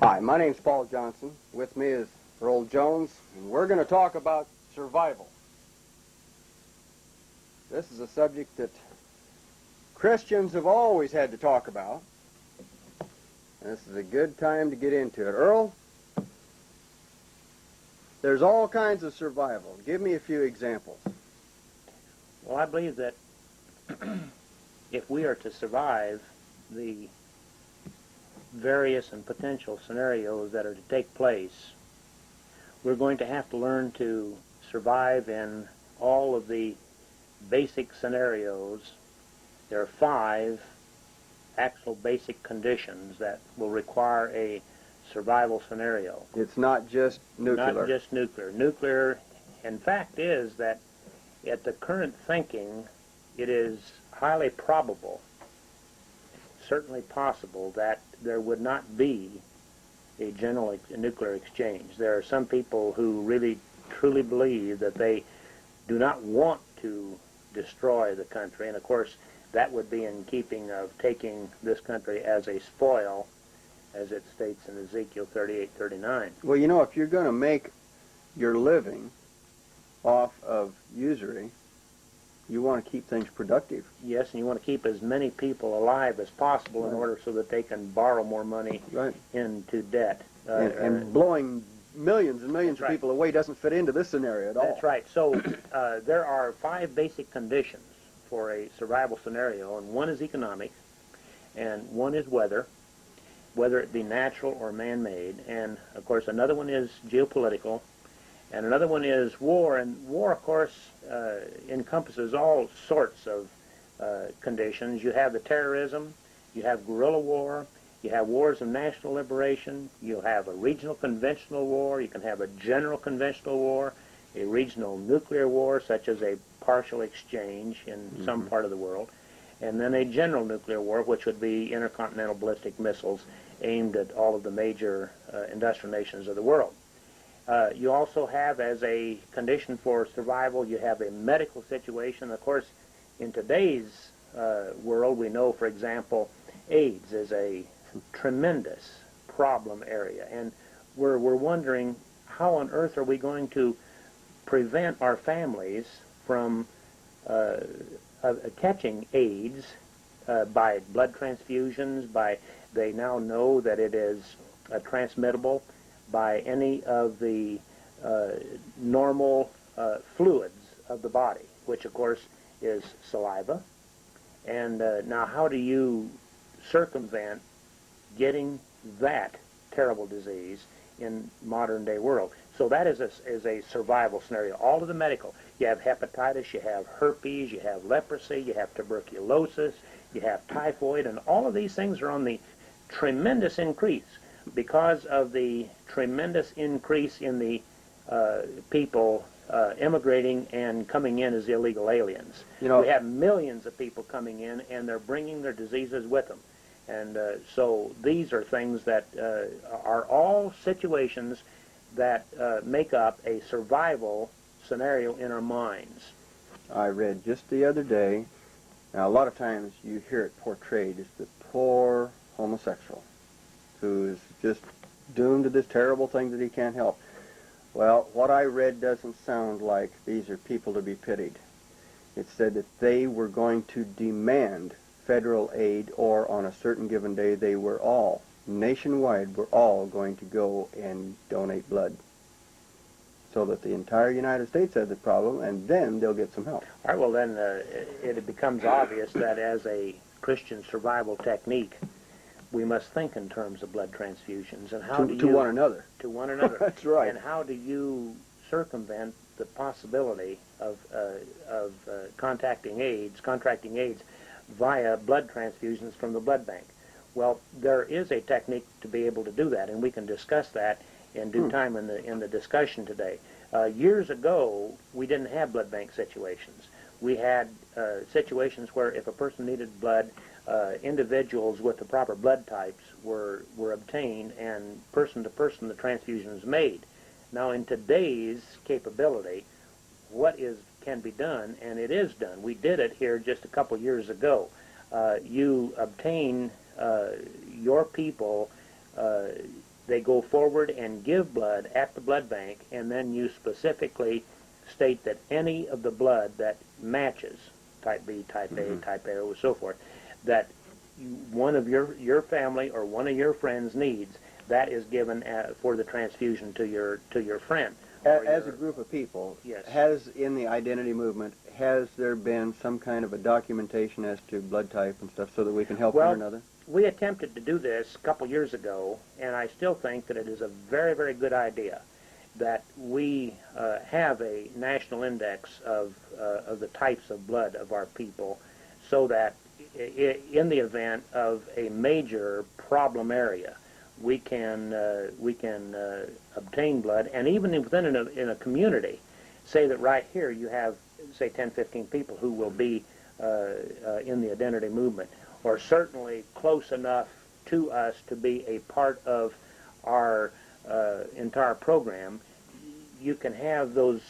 Hi, my name's Paul Johnson. With me is Earl Jones, and we're going to talk about survival. This is a subject that Christians have always had to talk about. And this is a good time to get into it. Earl, there's all kinds of survival. Give me a few examples. Well, I believe that if we are to survive the various and potential scenarios that are to take place, we're going to have to learn to survive in all of the basic scenarios. There are 5 actual basic conditions that will require a survival scenario. It's not just nuclear. Not just nuclear. Nuclear, in fact, is that at the current thinking, it is highly probable, certainly possible, that there would not be a general nuclear exchange. There are some people who really truly believe that they do not want to destroy the country, and of course that would be in keeping of taking this country as a spoil, as it states in Ezekiel 38:39. Well, you know, if you're going to make your living off of usury, you want to keep things productive. Yes, and you want to keep as many people alive as possible in order so that they can borrow more money into debt. And blowing millions and millions of people away doesn't fit into this scenario at all. That's right. So there are 5 basic conditions for a survival scenario, and one is economic, and one is weather, whether it be natural or man-made, and of course another one is geopolitical, and another one is war. And war, of course, encompasses all sorts of conditions. You have the terrorism, you have guerrilla war, you have wars of national liberation, you have a regional conventional war, you can have a general conventional war, a regional nuclear war, such as a partial exchange in some part of the world, and then a general nuclear war, which would be intercontinental ballistic missiles aimed at all of the major industrial nations of the world. You also have, as a condition for survival, you have a medical situation. Of course, in today's world, we know, for example, AIDS is a tremendous problem area, and we're wondering how on earth are we going to prevent our families from catching AIDS by blood transfusions, they now know that it is transmittable by any of the normal fluids of the body, which of course is saliva. And now how do you circumvent getting that terrible disease in modern day world? So that is a survival scenario. All of the medical. You have hepatitis, you have herpes, you have leprosy, you have tuberculosis, you have typhoid, and all of these things are on the tremendous increase because of the tremendous increase in the people immigrating and coming in as illegal aliens. You know, we have millions of people coming in, and they're bringing their diseases with them. And so these are things that are all situations that make up a survival scenario in our minds. I read just the other day, now a lot of times you hear it portrayed as the poor homosexual who is just doomed to this terrible thing that he can't help. Well, what I read doesn't sound like these are people to be pitied. It said that they were going to demand federal aid, or on a certain given day they were all, nationwide, were all going to go and donate blood so that the entire United States has the problem, and then they'll get some help. All right, well then it becomes obvious that as a Christian survival technique, we must think in terms of blood transfusions. And how to one another. To one another. That's right. And how do you circumvent the possibility of contracting AIDS via blood transfusions from the blood bank? Well, there is a technique to be able to do that, and we can discuss that in due time in the discussion today. Years ago, we didn't have blood bank situations. We had situations where if a person needed blood, individuals with the proper blood types were obtained, and person to person the transfusion was made. Now, in today's capability, what can be done, and it is done. We did it here just a couple years ago. You obtain your people they go forward and give blood at the blood bank, and then you specifically state that any of the blood that matches type B, type A, type A, or so forth, that one of your family or one of your friends needs, that is given for the transfusion to your friend. As a group of people, yes. Has, in the identity movement, has there been some kind of a documentation as to blood type and stuff so that we can help one another? We attempted to do this a couple years ago, and I still think that it is a very, very good idea that we have a national index of the types of blood of our people, so that in the event of a major problem area, we can obtain blood, and even within in a community, say that right here you have, say, 10, 15 people who will be in the identity movement, or certainly close enough to us to be a part of our entire program. You can have those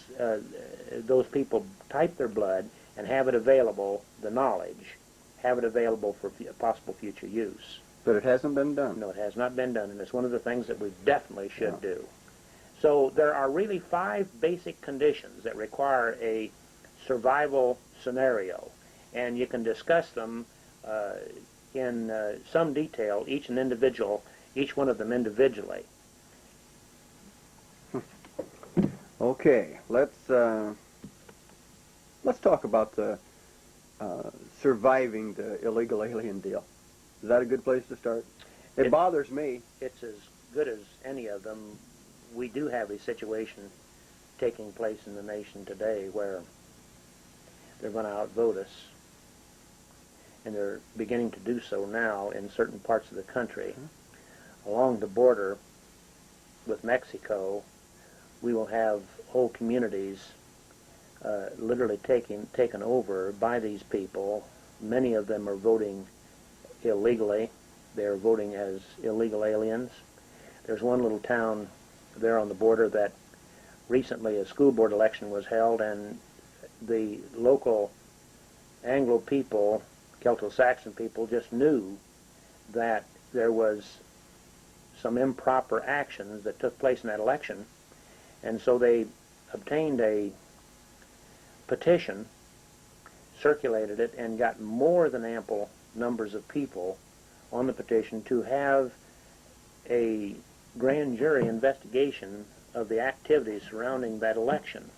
people type their blood and have it available, the knowledge, have it available for possible future use. But it hasn't been done. No, it has not been done, and it's one of the things that we definitely should do. So there are really 5 basic conditions that require a survival scenario, and you can discuss them in some detail, each one of them individually. Okay, let's talk about the surviving the illegal alien deal. Is that a good place to start? It bothers me. It's as good as any of them. We do have a situation taking place in the nation today where they're going to outvote us, and they're beginning to do so now in certain parts of the country. Along the border with Mexico, we will have whole communities literally taken over by these people. Many of them are voting illegally. They're voting as illegal aliens. There's one little town there on the border that recently a school board election was held, and the local Anglo people, Celto-Saxon people, just knew that there was some improper actions that took place in that election, and so they obtained a petition, circulated it, and got more than ample numbers of people on the petition to have a grand jury investigation of the activities surrounding that election,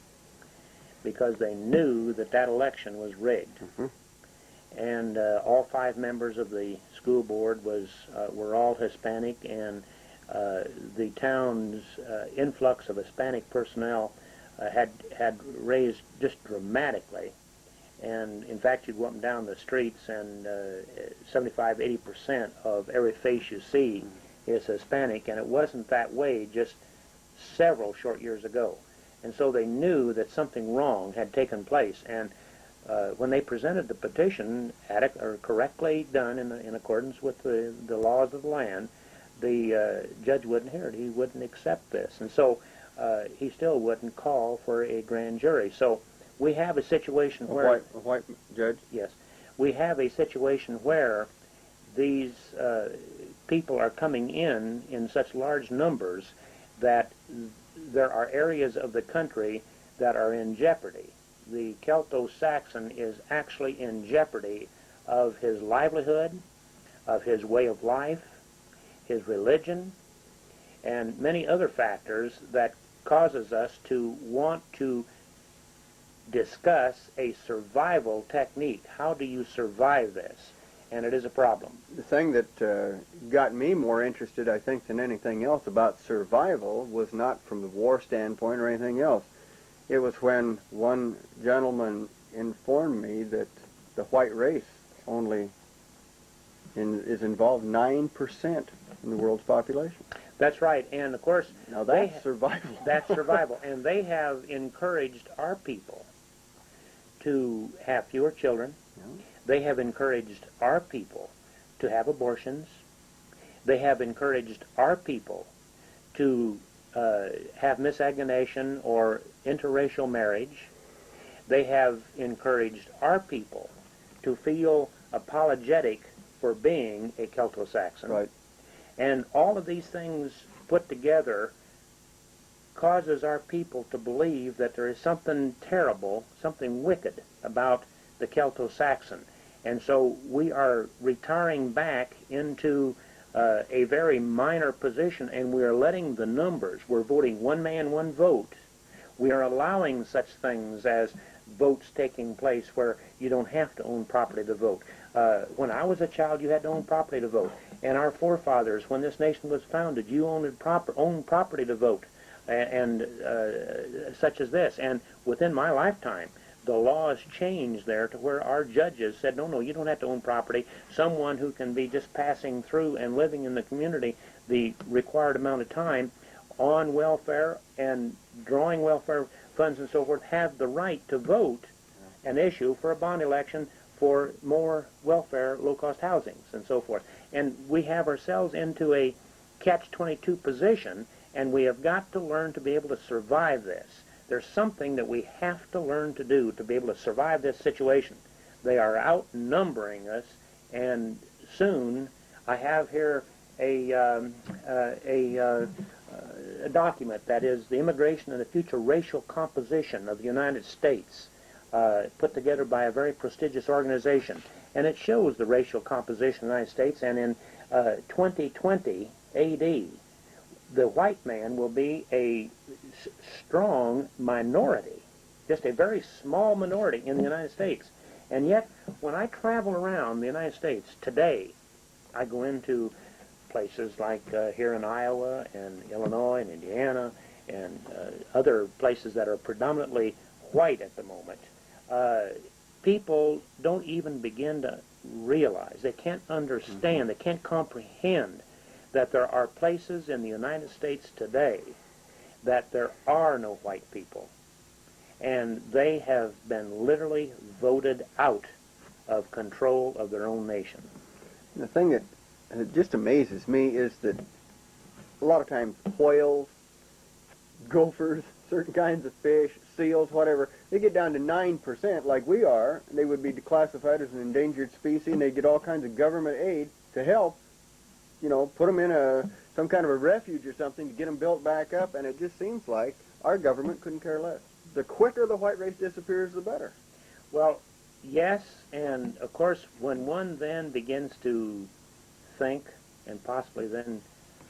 because they knew that that election was rigged. And all 5 members of the school board were all Hispanic, and the town's influx of Hispanic personnel had raised just dramatically. And in fact, you go up and down the streets, and 75-80% of every face you see is Hispanic, and it wasn't that way just several short years ago. And so they knew that something wrong had taken place, and when they presented the petition, correctly done in accordance with the laws of the land, the judge wouldn't hear it. He wouldn't accept this, and so he still wouldn't call for a grand jury. So we have a situation where... A white judge? Yes. We have a situation where these people are coming in such large numbers that there are areas of the country that are in jeopardy. The Celto-Saxon is actually in jeopardy of his livelihood, of his way of life, his religion, and many other factors that causes us to want to discuss a survival technique. How do you survive this? And it is a problem. The thing that got me more interested, I think, than anything else about survival was not from the war standpoint or anything else. It was when one gentleman informed me that the white race only is involved 9% in the world's population. That's right, and of course... Now that's survival. That's survival, and they have encouraged our people to have fewer children. Yeah. They have encouraged our people to have abortions. They have encouraged our people to have miscegenation or interracial marriage. They have encouraged our people to feel apologetic for being a Celto-Saxon. Right. And all of these things put together causes our people to believe that there is something terrible, something wicked about the Celto-Saxon. And so we are retiring back into a very minor position, and we are letting the numbers, we're voting one man, one vote. We are allowing such things as votes taking place where you don't have to own property to vote. When I was a child, you had to own property to vote. And our forefathers, when this nation was founded, you owned property to vote, and such as this. And within my lifetime, the laws changed there to where our judges said, no, you don't have to own property. Someone who can be just passing through and living in the community the required amount of time on welfare and drawing welfare funds and so forth have the right to vote and issue for a bond election for more welfare, low-cost housings and so forth. And we have ourselves into a catch-22 position, and we have got to learn to be able to survive this. There's something that we have to learn to do to be able to survive this situation. They are outnumbering us, and soon I have here a document that is the Immigration and the Future Racial Composition of the United States, put together by a very prestigious organization. And it shows the racial composition of the United States, and in 2020 AD, the white man will be a strong minority, just a very small minority in the United States. And yet, when I travel around the United States today, I go into places like here in Iowa and Illinois and Indiana and other places that are predominantly white at the moment. People don't even begin to realize, they can't understand, they can't comprehend that there are places in the United States today that there are no white people, and they have been literally voted out of control of their own nation. The thing that just amazes me is that a lot of times whales, gophers, certain kinds of fish, seals, whatever, they get down to 9% like we are. They would be classified as an endangered species, and they get all kinds of government aid to help, put them in some kind of a refuge or something to get them built back up, and it just seems like our government couldn't care less. The quicker the white race disappears, the better. Well, yes, and of course, when one then begins to think and possibly then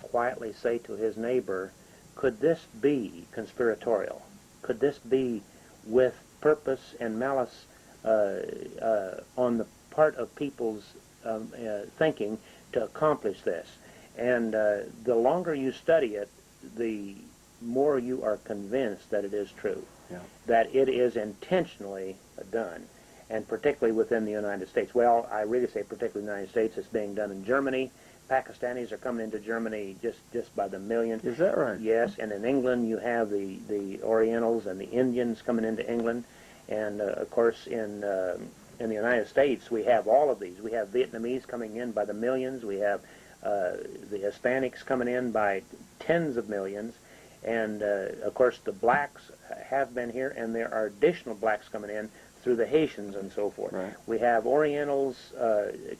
quietly say to his neighbor, could this be conspiratorial? Could this be with purpose and malice on the part of people's thinking to accomplish this? And the longer you study it, the more you are convinced that it is true, that it is intentionally done, and particularly within the United States. Well, I really say particularly in the United States. It's being done in Germany. Pakistanis are coming into Germany just by the million. Is that right? Yes, and in England you have the Orientals and the Indians coming into England, and of course in the United States we have all of these. We have Vietnamese coming in by the millions. We have the Hispanics coming in by tens of millions, and of course the blacks have been here, and there are additional blacks coming in through the Haitians and so forth. Right. We have Orientals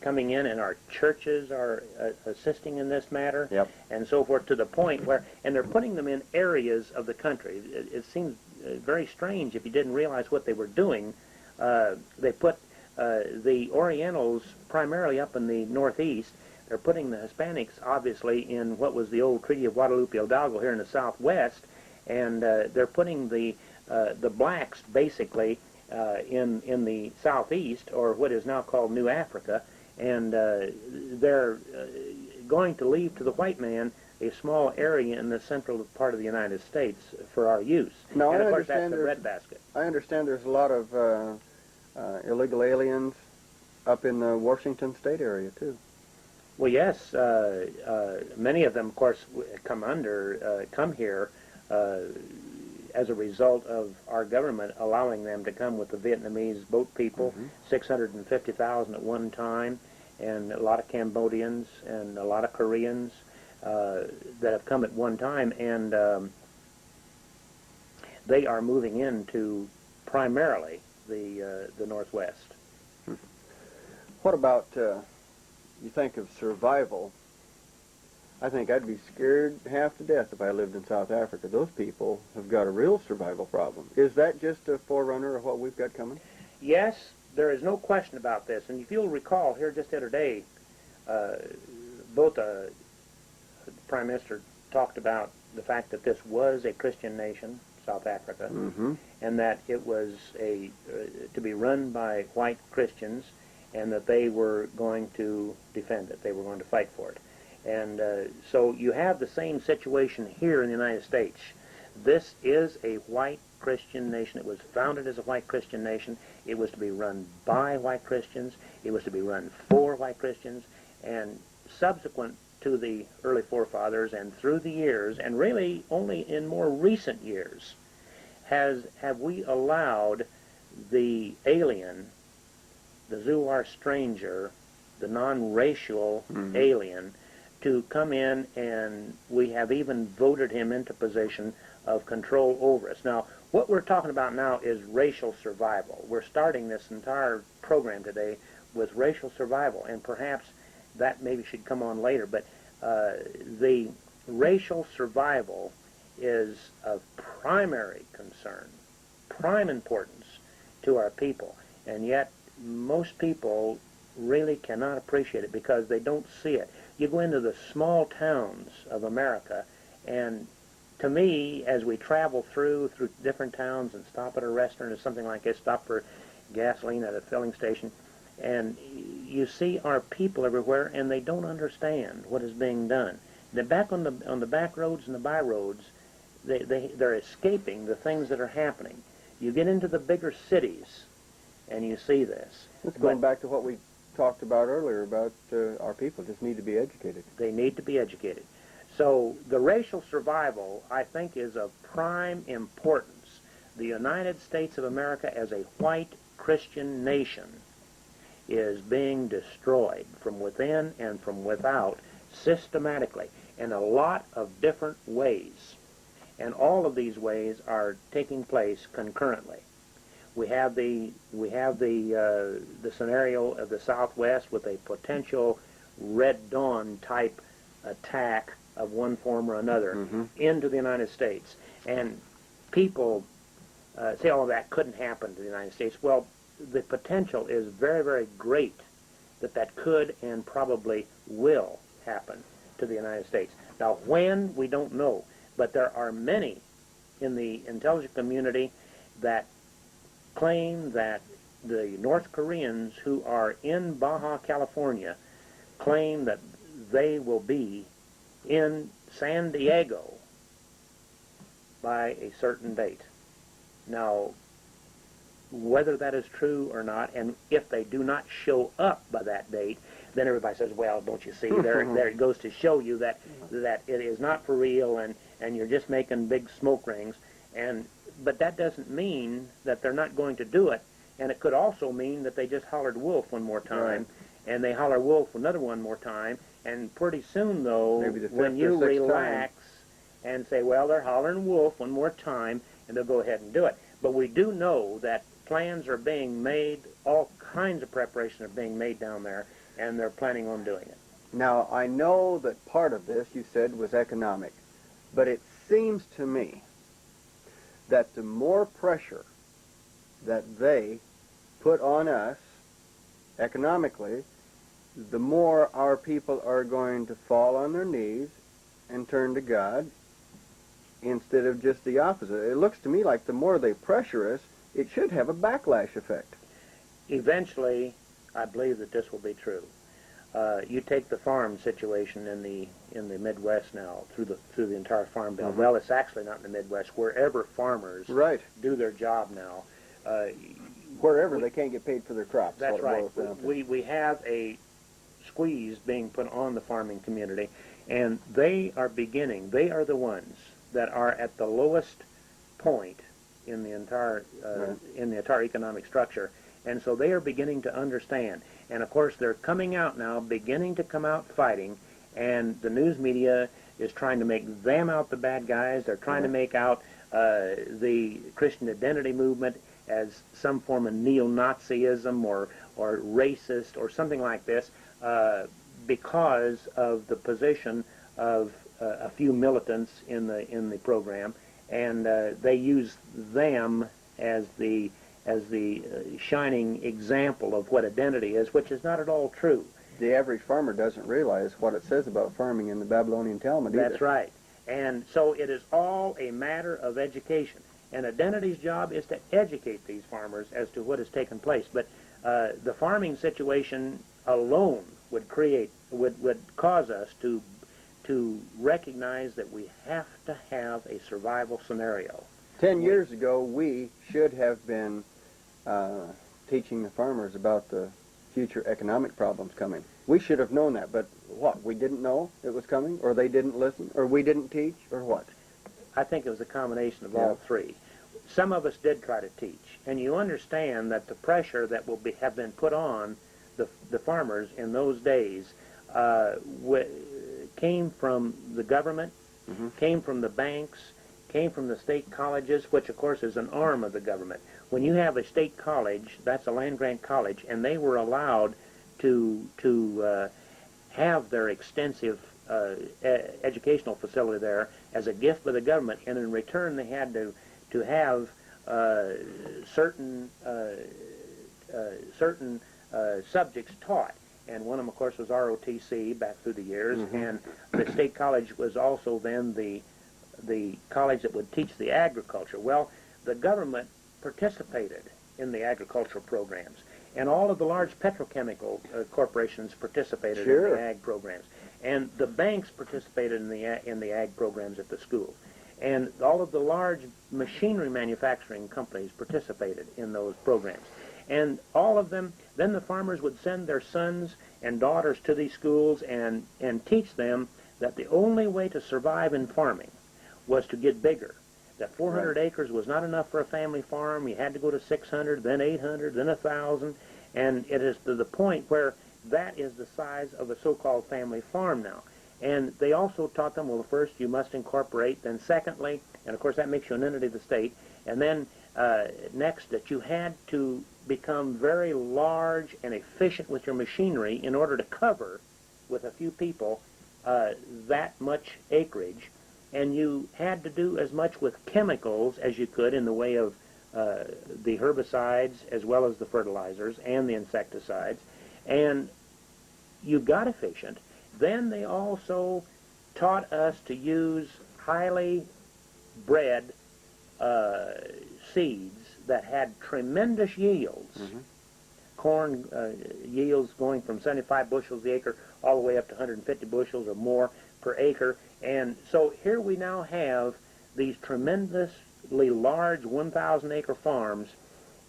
coming in, and our churches are assisting in this matter, and so forth, to the point where, and they're putting them in areas of the country. It seems very strange if you didn't realize what they were doing. They put the Orientals primarily up in the northeast. They're putting the Hispanics, obviously, in what was the old Treaty of Guadalupe Hidalgo here in the southwest, and they're putting the blacks, basically, in the southeast, or what is now called New Africa, and they're going to leave to the white man a small area in the central part of the United States for our use. Now, and of course that's the breadbasket. I understand there's a lot of illegal aliens up in the Washington State area too. Well, yes, many of them, of course, come here as a result of our government allowing them to come with the Vietnamese boat people, 650,000 at one time, and a lot of Cambodians and a lot of Koreans that have come at one time, and they are moving into primarily the Northwest. What about, you think of survival? I think I'd be scared half to death if I lived in South Africa. Those people have got a real survival problem. Is that just a forerunner of what we've got coming? Yes, there is no question about this. And if you'll recall, here just the other day, both the Prime Minister talked about the fact that this was a Christian nation, South Africa, and that it was to be run by white Christians, and that they were going to defend it. They were going to fight for it. And so you have the same situation here in the United States. This is a white Christian nation. It was founded as a white Christian nation. It was to be run by white Christians. It was to be run for white Christians. And subsequent to the early forefathers and through the years, and really only in more recent years, have we allowed the alien, the Zouar stranger, the non-racial alien, to come in, and we have even voted him into position of control over us. Now, what we're talking about now is racial survival. We're starting this entire program today with racial survival, and perhaps that maybe should come on later, but the racial survival is of primary concern, prime importance to our people, and yet most people really cannot appreciate it because they don't see it. You go into the small towns of America, and to me, as we travel through different towns and stop at a restaurant or something like this, stop for gasoline at a filling station, and you see our people everywhere, and they don't understand what is being done. They're back on the back roads and the by roads. They're escaping the things that are happening. You get into the bigger cities, and you see this. It's going back to what we talked about earlier about our people just need to be educated. They need to be educated. So the racial survival, I think, is of prime importance. The United States of America as a white Christian nation is being destroyed from within and from without systematically in a lot of different ways. And all of these ways are taking place concurrently. We have the scenario of the Southwest with a potential Red Dawn type attack of one form or another into the United States. And people say, oh, that couldn't happen to the United States. Well, the potential is very, very great that could and probably will happen to the United States. Now, when, we don't know. But there are many in the intelligence community that claim that the North Koreans who are in Baja California claim that they will be in San Diego by a certain date. Now, whether that is true or not, and if they do not show up by that date, then everybody says, well, don't you see, there it goes to show you that it is not for real, and you're just making big smoke rings. But that doesn't mean that they're not going to do it, and it could also mean that they just hollered wolf one more time, and they holler wolf another one more time, and pretty soon, though, when you relax and say, well, they're hollering wolf one more time, and they'll go ahead and do it. But we do know that plans are being made, all kinds of preparations are being made down there, and they're planning on doing it. Now, I know that part of this, you said, was economic, but it seems to me that the more pressure that they put on us economically, the more our people are going to fall on their knees and turn to God instead of just the opposite. It looks to me like the more they pressure us, it should have a backlash effect. Eventually, I believe that this will be true. You take the farm situation in the Midwest now through the entire farm bill. Well, it's actually not in the Midwest. Wherever farmers do their job now, wherever they can't get paid for their crops. That's right. We have a squeeze being put on the farming community, and they are the ones that are at the lowest point in the entire economic structure, and so they are beginning to understand. And of course, they're coming out now, beginning to come out fighting, and the news media is trying to make them out the bad guys. They're trying to make out the Christian identity movement as some form of neo-Nazism or racist or something like this because of the position of a few militants in the program, and they use them as the shining example of what identity is, which is not at all true. The average farmer doesn't realize what it says about farming in the Babylonian Talmud either. That's right. And so it is all a matter of education. And Identity's job is to educate these farmers as to what has taken place. But the farming situation alone would cause us to recognize that we have to have a survival scenario. 10 years ago, we should have been teaching the farmers about the future economic problems coming. We should have known that, but what? We didn't know it was coming, or they didn't listen, or we didn't teach, or what? I think it was a combination of all three. Some of us did try to teach, and you understand that the pressure that have been put on the farmers in those days came from the government, came from the banks, came from the state colleges, which of course is an arm of the government. When you have a state college, that's a land-grant college, and they were allowed to have their extensive educational facility there as a gift by the government, and in return they had to have certain subjects taught. And one of them, of course, was ROTC back through the years, and the state college was also then the college that would teach the agriculture. Well, the government participated in the agricultural programs, and all of the large petrochemical corporations participated in the ag programs, and the banks participated in the ag programs at the school, and all of the large machinery manufacturing companies participated in those programs. And all of them, then the farmers would send their sons and daughters to these schools and teach them that the only way to survive in farming was to get bigger. That 400 acres was not enough for a family farm. You had to go to 600, then 800, then 1,000. And it is to the point where that is the size of a so-called family farm now. And they also taught them, well, first you must incorporate, then secondly, and of course that makes you an entity of the state, and then next that you had to become very large and efficient with your machinery in order to cover, with a few people, that much acreage. And you had to do as much with chemicals as you could in the way of the herbicides as well as the fertilizers and the insecticides. And you got efficient. Then they also taught us to use highly bred seeds that had tremendous yields. Corn yields going from 75 bushels the acre all the way up to 150 bushels or more per acre. And so here we now have these tremendously large 1,000 acre farms,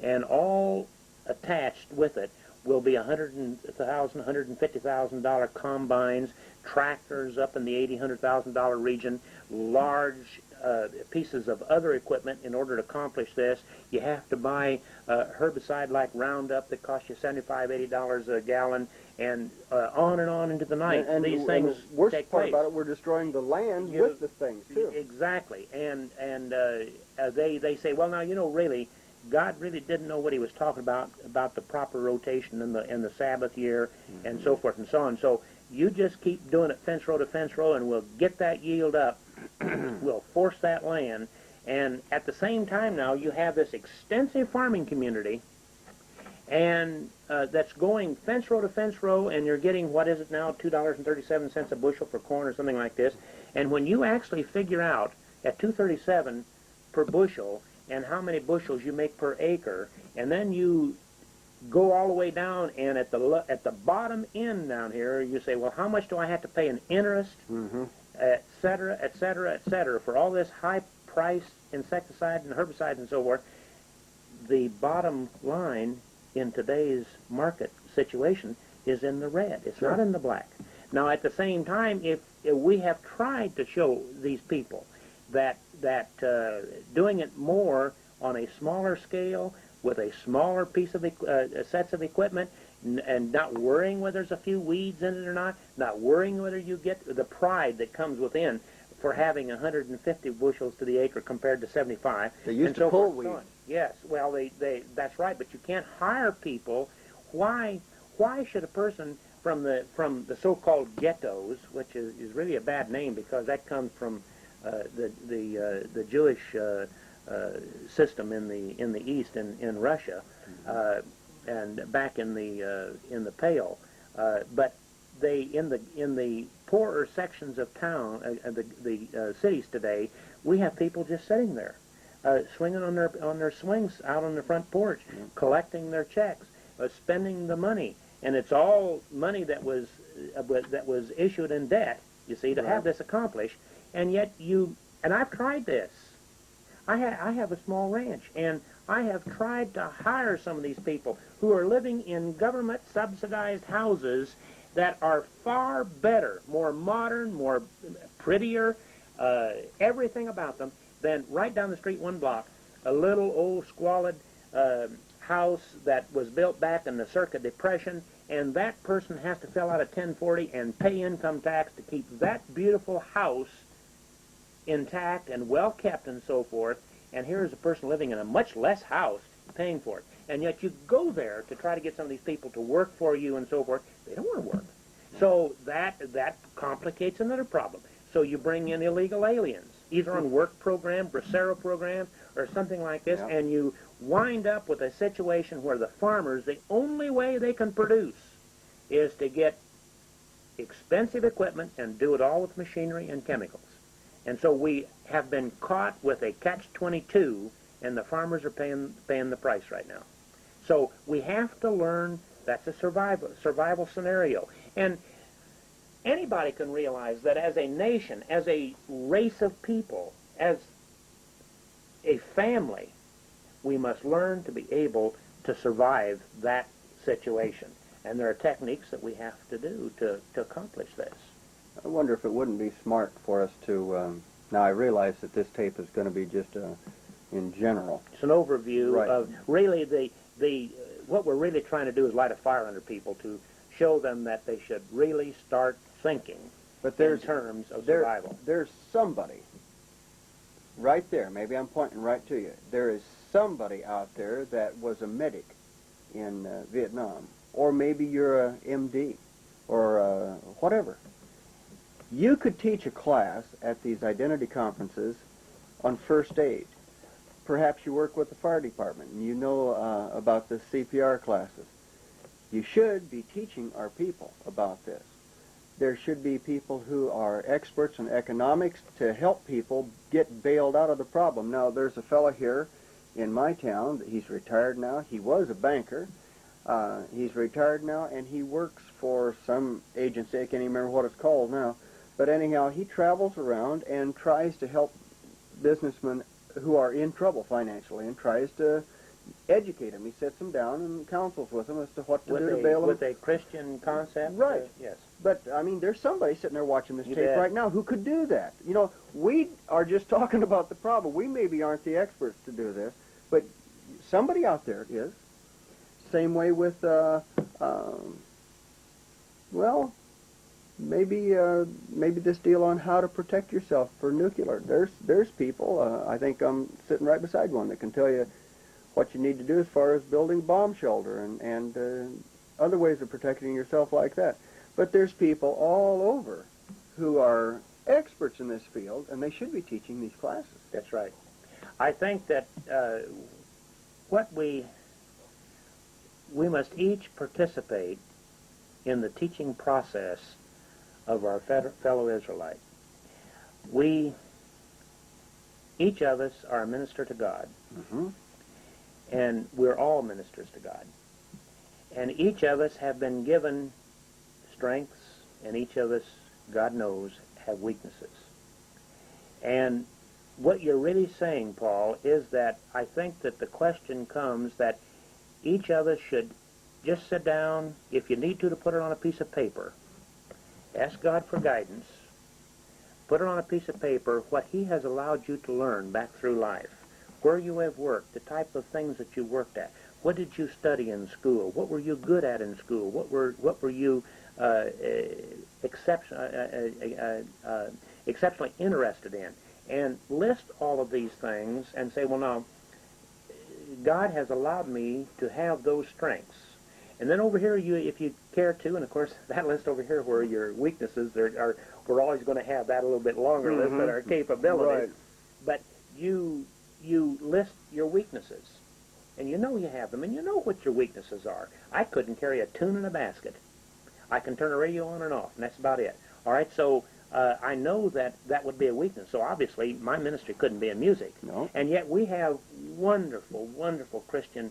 and all attached with it will be $100,000, $150,000 combines, tractors up in the $80,000, $100,000 region, large pieces of other equipment in order to accomplish this. You have to buy herbicide like Roundup that costs you $75, $80 a gallon, and on into the night. And these things the worst take part place. about it, we're destroying the land with the things too. Exactly, and they say, well, now really, God really didn't know what He was talking about the proper rotation in the Sabbath year, and so forth and so on. So you just keep doing it fence row to fence row, and we'll get that yield up. We'll force that land, and at the same time now you have this extensive farming community, and that's going fence row to fence row, and you're getting, what is it now, $2.37 a bushel for corn or something like this. And when you actually figure out at $2.37 per bushel and how many bushels you make per acre, and then you go all the way down, and at the bottom end down here, you say, well, how much do I have to pay in interest, et cetera, et cetera, et cetera, for all this high-priced insecticide and herbicide and so forth? The bottom line in today's market situation is in the red. It's not in the black. Now, at the same time, if we have tried to show these people that doing it more on a smaller scale with a smaller piece of sets of equipment, and not worrying whether there's a few weeds in it or not worrying whether you get the pride that comes within for having 150 bushels to the acre compared to 75. They used to pull weeds. Yes, well, that's right, but you can't hire people. Why should a person from the so-called ghettos, which is really a bad name because that comes from the Jewish system in the East in Russia, and back in the Pale, but they in the poorer sections of town, the cities today, we have people just sitting there, swinging on their swings out on the front porch, collecting their checks, spending the money, and it's all money that was issued in debt. You see, to have this accomplished, and yet and I've tried this. I have a small ranch, and I have tried to hire some of these people who are living in government-subsidized houses that are far better, more modern, more prettier, everything about them, than right down the street one block, a little old squalid house that was built back in the circa depression, and that person has to fill out a 1040 and pay income tax to keep that beautiful house intact and well kept and so forth, and here's a person living in a much less house paying for it. And yet you go there to try to get some of these people to work for you and so forth. They don't want to work. So that complicates another problem. So you bring in illegal aliens, either on work program, Bracero program, or something like this, and you wind up with a situation where the farmers, the only way they can produce is to get expensive equipment and do it all with machinery and chemicals. And so we have been caught with a catch-22, and the farmers are paying the price right now. So we have to learn that's a survival scenario. And anybody can realize that as a nation, as a race of people, as a family, we must learn to be able to survive that situation. And there are techniques that we have to do to accomplish this. I wonder if it wouldn't be smart for us to, now I realize that this tape is going to be just in general. It's an overview of really what we're really trying to do is light a fire under people to show them that they should really start thinking in terms of survival. There's somebody right there, maybe I'm pointing right to you, there is somebody out there that was a medic in Vietnam, or maybe you're a MD, or whatever. You could teach a class at these identity conferences on first aid. Perhaps you work with the fire department and you know about the CPR classes. You should be teaching our people about this. There should be people who are experts in economics to help people get bailed out of the problem. Now, there's a fellow here in my town. He's retired now. He was a banker. He's retired now, and he works for some agency. I can't even remember what it's called now. But anyhow, he travels around and tries to help businessmen who are in trouble financially and tries to educate them. He sits them down and counsels with them as to what to do to bail them. With a Christian concept? Right. Yes. But, I mean, there's somebody sitting there watching this tape bet. right now who could do that. You know, we are just talking about the problem. We maybe aren't the experts to do this, but somebody out there is. Same way with, well, maybe this deal on how to protect yourself for nuclear. There's people, I think I'm sitting right beside one, that can tell you what you need to do as far as building bomb shelter and other ways of protecting yourself like that. But there's people all over who are experts in this field, and they should be teaching these classes. That's right. I think that what we must each participate in the teaching process of our fellow Israelite. Each of us are a minister to God, and we're all ministers to God. And each of us have been given strengths, and each of us, God knows, have weaknesses. And what you're really saying, Paul, is that I think that the question comes that each of us should just sit down, if you need to put it on a piece of paper, ask God for guidance, put it on a piece of paper, what He has allowed you to learn back through life, where you have worked, the type of things that you worked at, what did you study in school, what were you good at in school, what were you exceptionally interested in, and list all of these things and say, well, now, God has allowed me to have those strengths. And then over here, if you care to, and of course that list over here where your weaknesses we're always going to have that a little bit longer list than our capabilities. Right. But you list your weaknesses, and you know you have them, and you know what your weaknesses are. I couldn't carry a tune in a basket. I can turn a radio on and off, and that's about it. All right, so I know that would be a weakness. So obviously my ministry couldn't be in music. No. And yet we have wonderful, wonderful Christian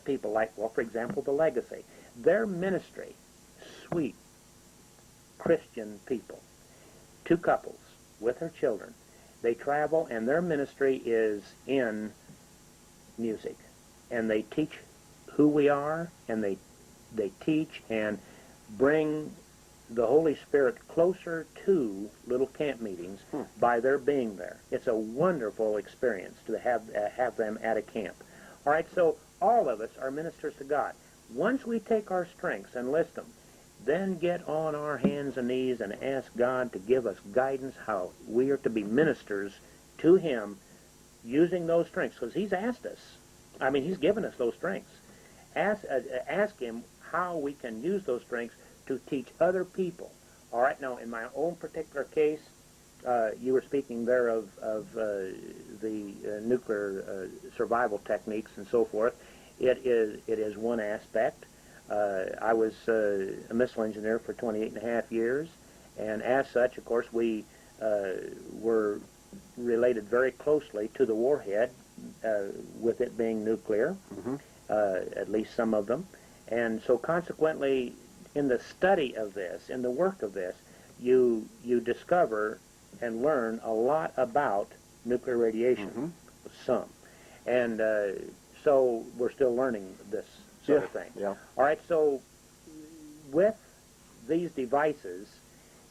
people like, well, for example, the Legacy. Their ministry, sweet Christian people, 2 couples with their children. They travel, and their ministry is in music. And they teach who we are, and they teach and bring the Holy Spirit closer to little camp meetings by their being there. It's a wonderful experience to have them at a camp. All right, so all of us are ministers to God. Once we take our strengths and list them, then get on our hands and knees and ask God to give us guidance how we are to be ministers to Him using those strengths, because He's asked us. I mean, He's given us those strengths. Ask Him how we can use those strengths to teach other people. All right, now in my own particular case, you were speaking there of the nuclear survival techniques and so forth. It is one aspect. I was a missile engineer for 28 and a half years, and as such, of course, we were related very closely to the warhead, with it being nuclear, at least some of them. And so consequently, in the study of this, in the work of this, you discover and learn a lot about nuclear radiation, some. And so we're still learning this sort of thing. Yeah. All right, so with these devices,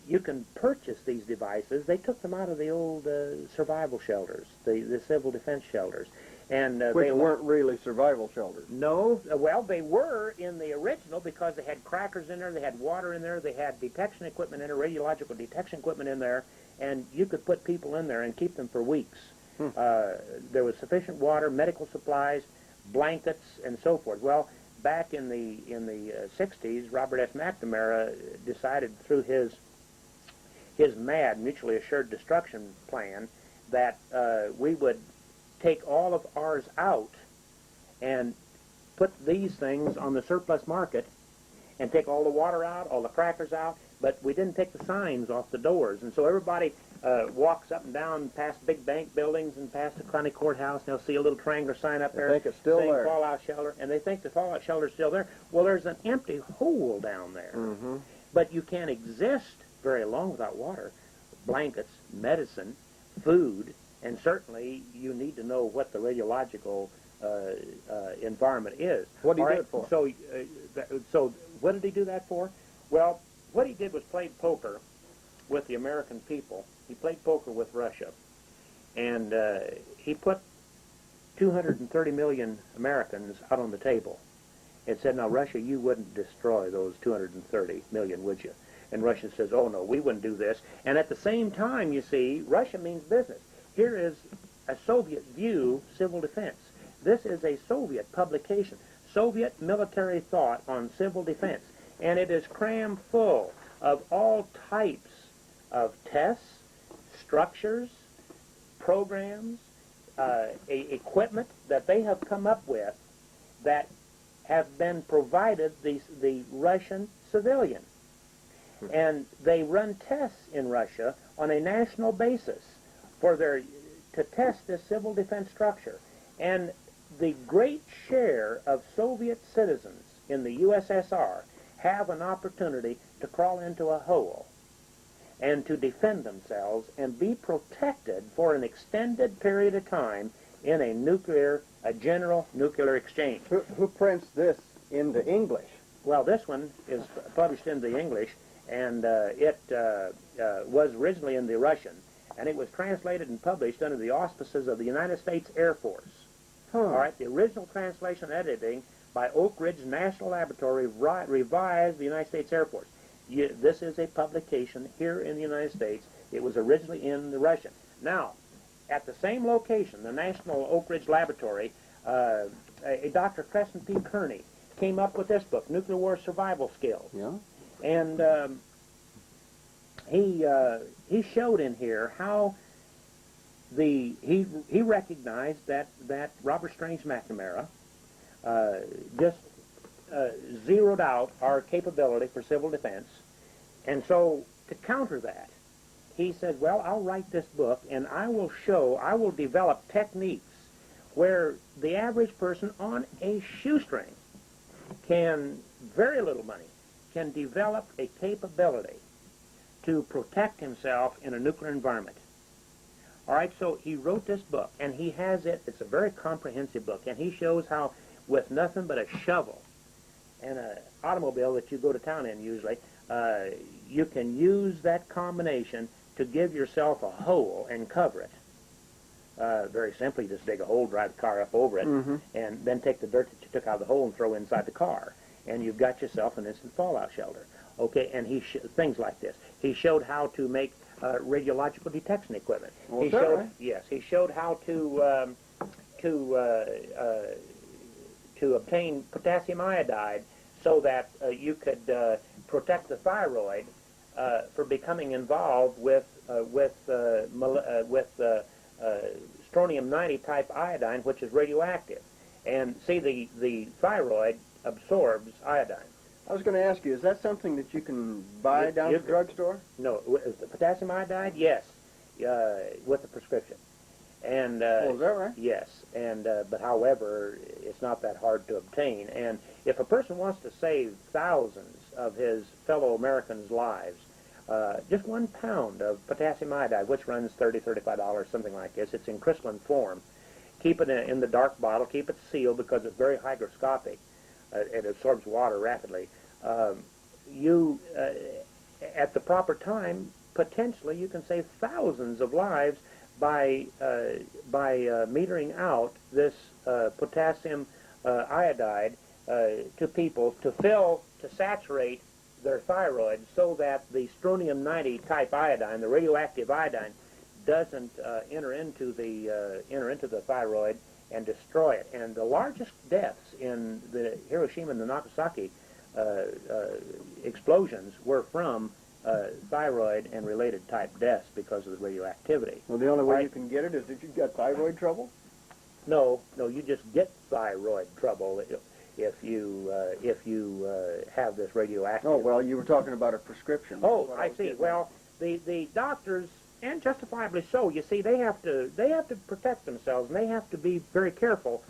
you can purchase these devices. They took them out of the old survival shelters, the civil defense shelters. And Which they weren't really survival shelters. No, well, they were in the original because they had crackers in there, they had water in there, they had detection equipment in there, radiological detection equipment in there, and you could put people in there and keep them for weeks. There was sufficient water, medical supplies, blankets, and so forth. Well, back in the 60s, Robert S. McNamara decided through his MAD, mutually assured destruction plan, that we would take all of ours out and put these things on the surplus market and take all the water out, all the crackers out, but we didn't take the signs off the doors. And so everybody walks up and down past big bank buildings and past the county courthouse, and they'll see a little triangular sign up there. They think it's still saying there. Fallout shelter, and they think the fallout shelter is still there. Well, there's an empty hole down there. But you can't exist very long without water, blankets, medicine, food, and certainly you need to know what the radiological environment is. What did he All do it for? So what did he do that for? Well, what he did was played poker with the American people. He played poker with Russia. And he put 230 million Americans out on the table and said, now, Russia, you wouldn't destroy those 230 million, would you? And Russia says, oh, no, we wouldn't do this. And at the same time, you see, Russia means business. Here is a Soviet view, civil defense. This is a Soviet publication, Soviet military thought on civil defense. And it is crammed full of all types of tests, structures, programs, equipment that they have come up with that have been provided the Russian civilian. And they run tests in Russia on a national basis to test this civil defense structure. And the great share of Soviet citizens in the USSR have an opportunity to crawl into a hole and to defend themselves and be protected for an extended period of time in a general nuclear exchange. Who prints this into English? Well, this one is published in the English, and it was originally in the Russian, and it was translated and published under the auspices of the United States Air Force. All right, the original translation and editing by Oak Ridge National Laboratory revised the United States Air Force. This is a publication here in the United States. It was originally in the Russian. Now, at the same location, the National Oak Ridge Laboratory, a Dr. Crescent P. Kearney came up with this book, Nuclear War Survival Skills. Yeah. And he showed in here how he recognized that Robert Strange McNamara just zeroed out our capability for civil defense, and so to counter that, he said, well, I'll write this book and I will develop techniques where the average person on a shoestring can, very little money, can develop a capability to protect himself in a nuclear environment. All right, so he wrote this book, and he has it. It's a very comprehensive book, and he shows how with nothing but a shovel and an automobile that you go to town in usually, you can use that combination to give yourself a hole and cover it. Very simply, just dig a hole, drive the car up over it, and then take the dirt that you took out of the hole and throw inside the car, and you've got yourself an instant fallout shelter. Okay, and things like this. He showed how to make radiological detection equipment. Well, he showed, yes, he showed how to obtain potassium iodide so that you could protect the thyroid for becoming involved with strontium-90 type iodine, which is radioactive. And see, the thyroid absorbs iodine. I was going to ask you, is that something that you can buy down at the drugstore? No, the potassium iodide, yes, with a prescription. And Oh, is that right? yes, and but however, it's not that hard to obtain. And if a person wants to save thousands of his fellow Americans' lives, just 1 pound of potassium iodide, which runs $30, $35, something like this. It's in crystalline form. Keep it in the dark bottle. Keep it sealed because it's very hygroscopic. It absorbs water rapidly. At the proper time, potentially you can save thousands of lives by metering out this potassium iodide to people to saturate their thyroid so that the strontium-90 type iodine, the radioactive iodine, doesn't enter into the thyroid and destroy it. And the largest deaths in the Hiroshima and the Nagasaki explosions were from thyroid and related type deaths because of the radioactivity. Well, the only way you can get it is if you've got thyroid trouble? No, you just get thyroid trouble if you have this radioactive. Oh, well, you were talking about a prescription. Oh, I see. Well, the doctors, and justifiably so, you see, they have to protect themselves, and they have to be very careful.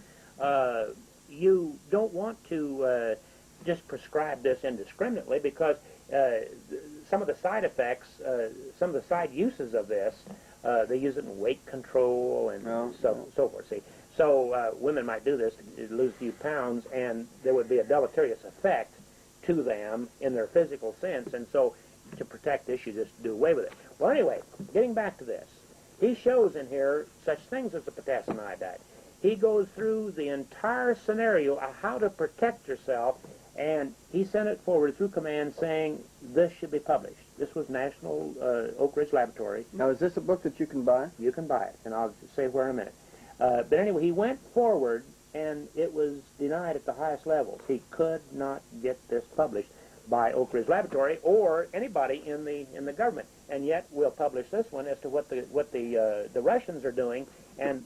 You don't want to just prescribe this indiscriminately because some of the side effects, some of the side uses of this, they use it in weight control and so forth. See, so women might do this to lose a few pounds, and there would be a deleterious effect to them in their physical sense, and so to protect this, you just do away with it. Well, anyway, getting back to this, he shows in here such things as the potassium iodide. He goes through the entire scenario of how to protect yourself, and he sent it forward through command saying this should be published. This was National Oak Ridge Laboratory. Now, is this a book that you can buy? You can buy it, and I'll say where in a minute. But anyway, he went forward, and it was denied at the highest levels. He could not get this published by Oak Ridge Laboratory or anybody in the government. And yet we'll publish this one as to what the Russians are doing, and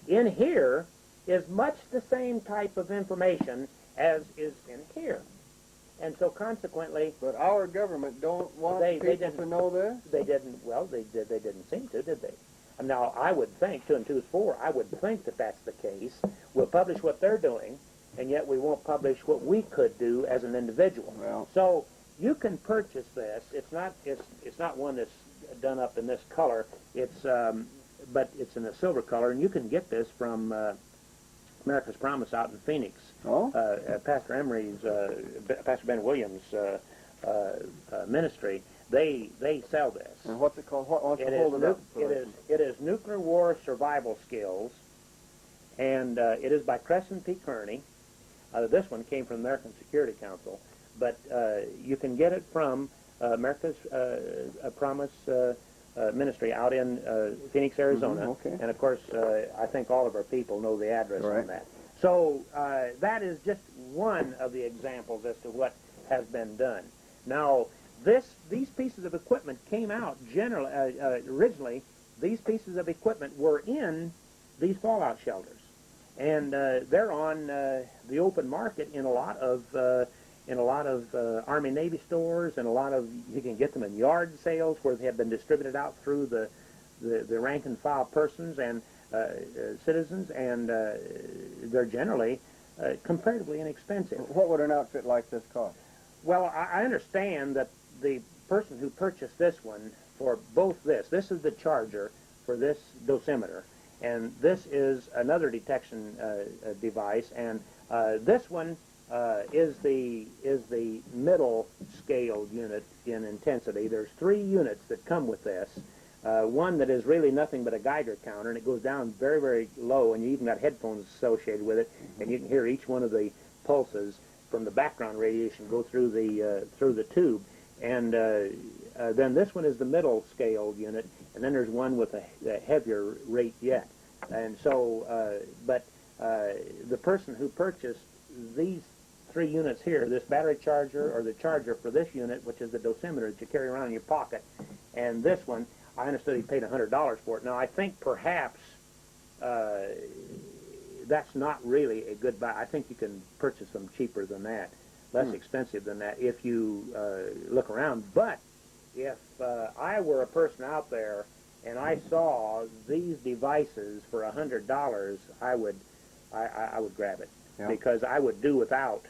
in here is much the same type of information as is in here. And so consequently, but our government don't want people to know this? They didn't. Well, they didn't seem to, did they? Now, I would think, 2 and 2 is 4, I would think that that's the case. We'll publish what they're doing, and yet we won't publish what we could do as an individual. Well, so you can purchase this. It's not one that's done up in this color. But it's in a silver color, and you can get this from America's Promise out in Phoenix. Oh? Pastor Emery's, Pastor Ben Williams' ministry. They sell this. And what's it called? Why don't you hold it up? It is Nuclear War Survival Skills, and it is by Crescent P. Kearney. This one came from the American Security Council, but you can get it from America's Promise Ministry out in Phoenix, Arizona. Okay. And of course, I think all of our people know the address on that. So that is just one of the examples as to what has been done. Now, these pieces of equipment came out originally. These pieces of equipment were in these fallout shelters, and they're on the open market in a lot of Army Navy stores, and you can get them in yard sales where they have been distributed out through the rank and file persons and citizens, and they're generally comparatively inexpensive. What would an outfit like this cost? Well, I understand that the person who purchased this one for both this is the charger for this dosimeter, and this is another detection device, and this one is the middle scale unit in intensity. There's 3 units that come with this. One that is really nothing but a Geiger counter, and it goes down very, very low, and you even got headphones associated with it, and you can hear each one of the pulses from the background radiation go through the tube. And then this one is the middle scale unit, and then there's one with a heavier rate yet. And so, but the person who purchased these 3 units here, this battery charger or the charger for this unit, which is the dosimeter that you carry around in your pocket, and this one, I understood he paid $100 for it. Now, I think perhaps that's not really a good buy. I think you can purchase them cheaper than that, less expensive than that if you look around. But if I were a person out there and I saw these devices for $100, I would grab it, because I would do without.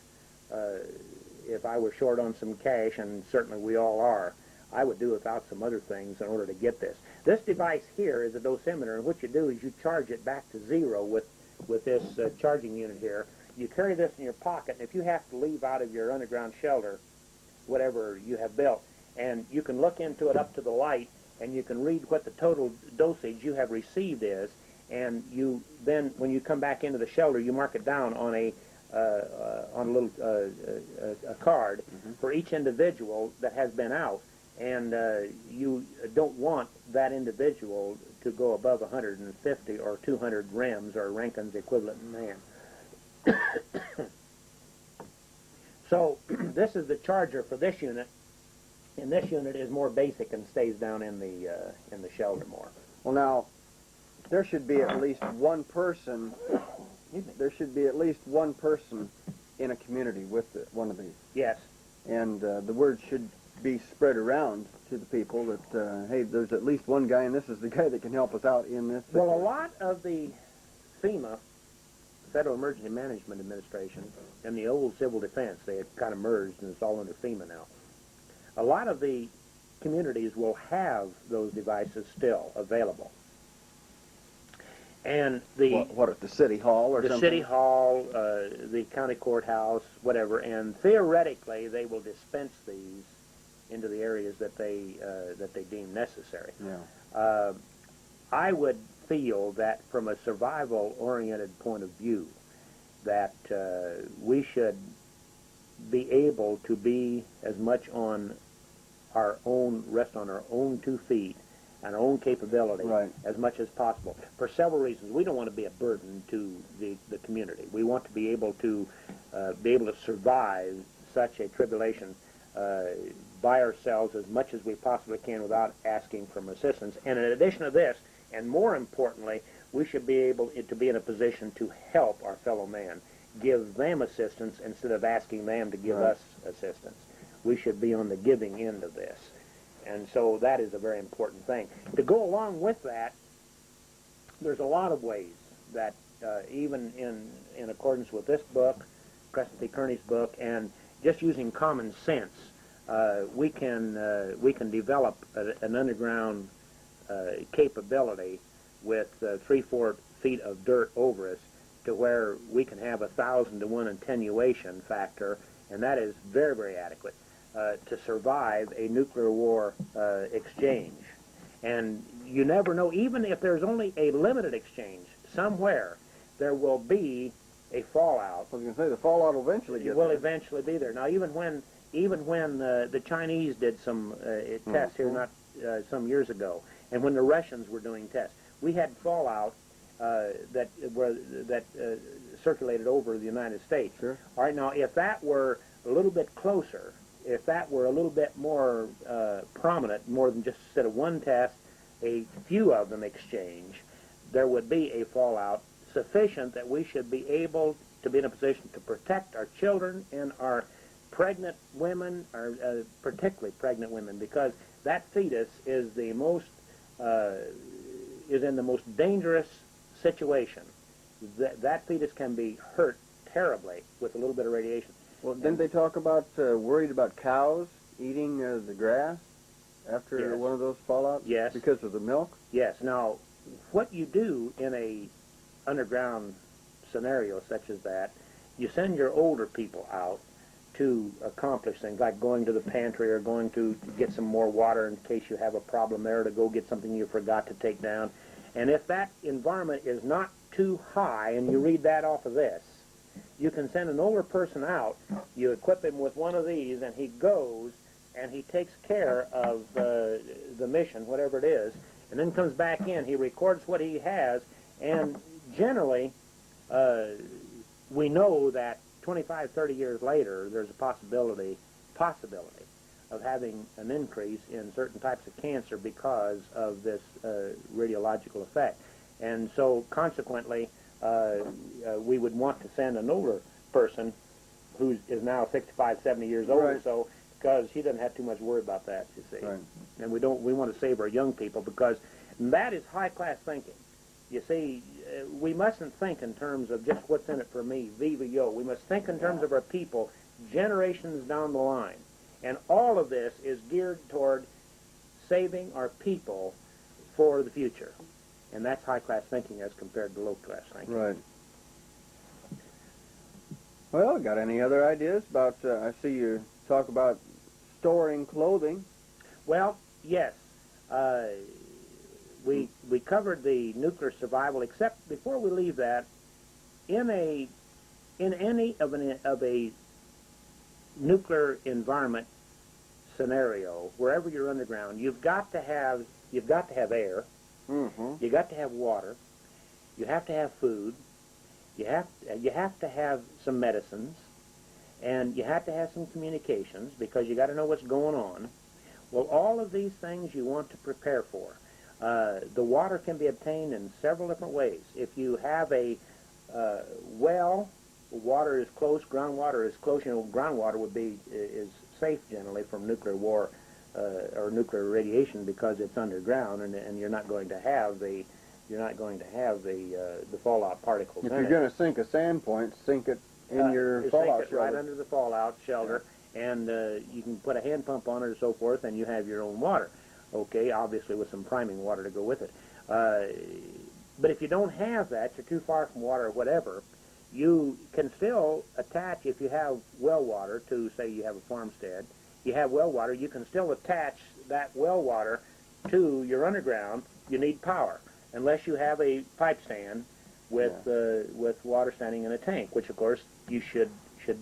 If I were short on some cash, and certainly we all are, I would do without some other things in order to get this. This device here is a dosimeter, and what you do is you charge it back to 0 with this charging unit here. You carry this in your pocket, and if you have to leave out of your underground shelter, whatever you have built, and you can look into it up to the light, and you can read what the total dosage you have received is, and you then, when you come back into the shelter, you mark it down on a little card for each individual that has been out, and you don't want that individual to go above 150 or 200 rems, or Rankin's equivalent in man. So this is the charger for this unit, and this unit is more basic and stays down in the shelter more. Well, now, there should be at least one person. There should be at least one person in a community with one of these. Yes. And the word should be spread around to the people that, hey, there's at least one guy, and this is the guy that can help us out in this situation. Well, a lot of the FEMA, Federal Emergency Management Administration, and the old Civil Defense, they had kind of merged, and it's all under FEMA now. A lot of the communities will have those devices still available. And what at the city hall or the something? city hall, the county courthouse, whatever, and theoretically they will dispense these into the areas that they deem necessary. Yeah. I would feel that from a survival-oriented point of view, that we should be able to be as much rest on our own 2 feet and our own capability as much as possible. For several reasons. We don't want to be a burden to the community. We want to be able to survive such a tribulation by ourselves as much as we possibly can without asking for assistance. And in addition to this, and more importantly, we should be able to be in a position to help our fellow man, give them assistance instead of asking them to give us assistance. We should be on the giving end of this. And so that is a very important thing. To go along with that, there's a lot of ways that even in accordance with this book, Preston P. Kearney's book, and just using common sense, we can develop an underground capability with 3-4 feet of dirt over us, to where we can have 1,000 to 1 attenuation factor, and that is very, very adequate to survive a nuclear war exchange. And you never know, even if there's only a limited exchange, somewhere there will be a fallout. I was going to say, the fallout will eventually get there. Eventually be there. Now, even when the Chinese did some tests here not some years ago, and when the Russians were doing tests, we had fallout that circulated over the United States. Sure. All right, now if that were a little bit closer, if that were a little bit more prominent, more than just instead of one test, a few of them exchange, there would be a fallout sufficient that we should be able to be in a position to protect our children and our pregnant women, or particularly pregnant women, because that fetus is the most is in the most dangerous situation. That fetus can be hurt terribly with a little bit of radiation. Well, didn't they talk about worried about cows eating the grass after Yes. one of those fallouts? Yes. Because of the milk? Yes. Now, what you do in a underground scenario such as that, you send your older people out to accomplish things like going to the pantry or going to get some more water in case you have a problem there, to go get something you forgot to take down. And if that environment is not too high, and you read that off of this, you can send an older person out, you equip him with one of these, and he goes and he takes care of the mission, whatever it is, and then comes back in. He records what he has, and generally we know that 25, 30 years later, there's a possibility of having an increase in certain types of cancer because of this radiological effect. And so, consequently, we would want to send an older person who is now 65, 70 years old, Right. or so, because he doesn't have too much worry about that, you see. Right. And we want to save our young people, because that is high-class thinking. You see, we mustn't think in terms of just what's in it for me, viva yo. We must think in terms of our people generations down the line. And all of this is geared toward saving our people for the future. And that's high-class thinking as compared to low-class thinking. Right. Well, got any other ideas about, I see you talk about storing clothing. Well, yes. We covered the nuclear survival, except before we leave that, in any of a nuclear environment scenario, wherever you're underground, you've got to have air, Mm-hmm. you got to have water, you have to have food, you have to have some medicines, and you have to have some communications, because you got to know what's going on. Well, all of these things you want to prepare for. The water can be obtained in several different ways. If you have a well, water is close, groundwater is close. You know, groundwater is safe generally from nuclear war or nuclear radiation, because it's underground, and you're not going to have the fallout particles. If in you're it. going to sink a sand point, sink it in your You fallout sink it shelter. right under the fallout shelter, and you can put a hand pump on it and so forth, and you have your own water. Okay, obviously with some priming water to go with it. But if you don't have that, you're too far from water or whatever, you can still attach, if you have well water to, say you have a farmstead, you have well water, you can still attach that well water to your underground. You need power, unless you have a pipe stand with water standing in a tank, which of course you should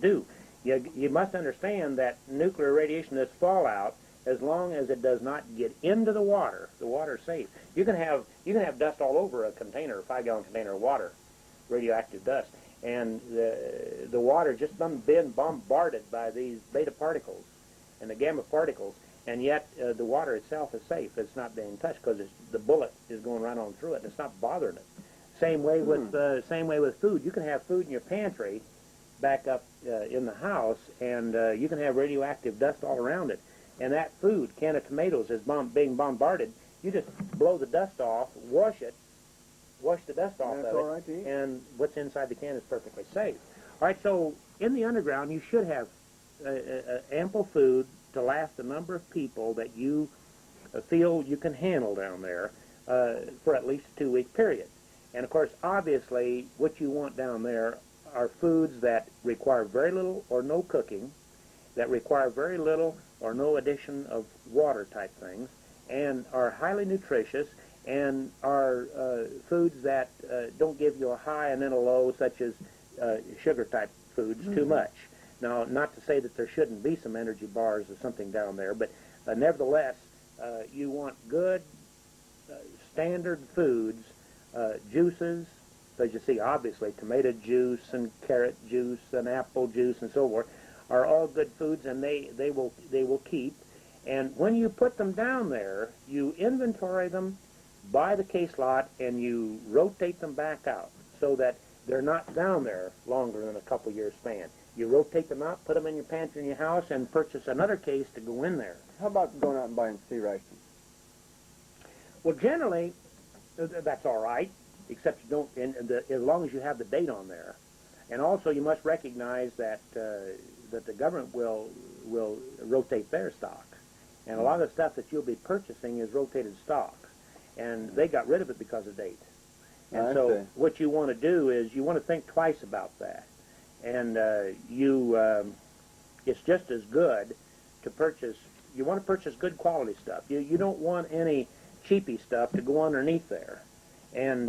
do. You must understand that nuclear radiation, this fallout, as long as it does not get into the water is safe. You can have dust all over a container, a 5-gallon container of water, radioactive dust, and the water just been bombarded by these beta particles and the gamma particles, and yet the water itself is safe. It's not being touched because the bullet is going right on through it, and it's not bothering it. Same way with food. You can have food in your pantry, back up in the house, and you can have radioactive dust all around it. And that food, can of tomatoes, is being bombarded. You just blow the dust off, wash the dust off That's of all it, right to eat. and what's inside the can is perfectly safe. All right, so in the underground, you should have ample food to last the number of people that you feel you can handle down there for at least a 2-week period. And, of course, obviously, what you want down there are foods that require very little or no cooking, that require very little or no addition of water type things, and are highly nutritious, and are foods that don't give you a high and then a low, such as sugar type foods too much. Now, not to say that there shouldn't be some energy bars or something down there, but nevertheless, you want good standard foods, juices, because you see, obviously, tomato juice and carrot juice and apple juice and so forth are all good foods, and they will keep. And when you put them down there, you inventory them by the case lot, and you rotate them back out so that they're not down there longer than a couple years span. You rotate them out, put them in your pantry in your house, and purchase another case to go in there. How about going out and buying sea rations? Well, generally, that's all right, except you don't, as long as you have the date on there. And also, you must recognize that that the government will rotate their stock. And a lot of the stuff that you'll be purchasing is rotated stock. And they got rid of it because of date. And I so see. what you want to do is you want to think twice about that. And it's just as good to purchase, you want to purchase good quality stuff. You don't want any cheapy stuff to go underneath there. And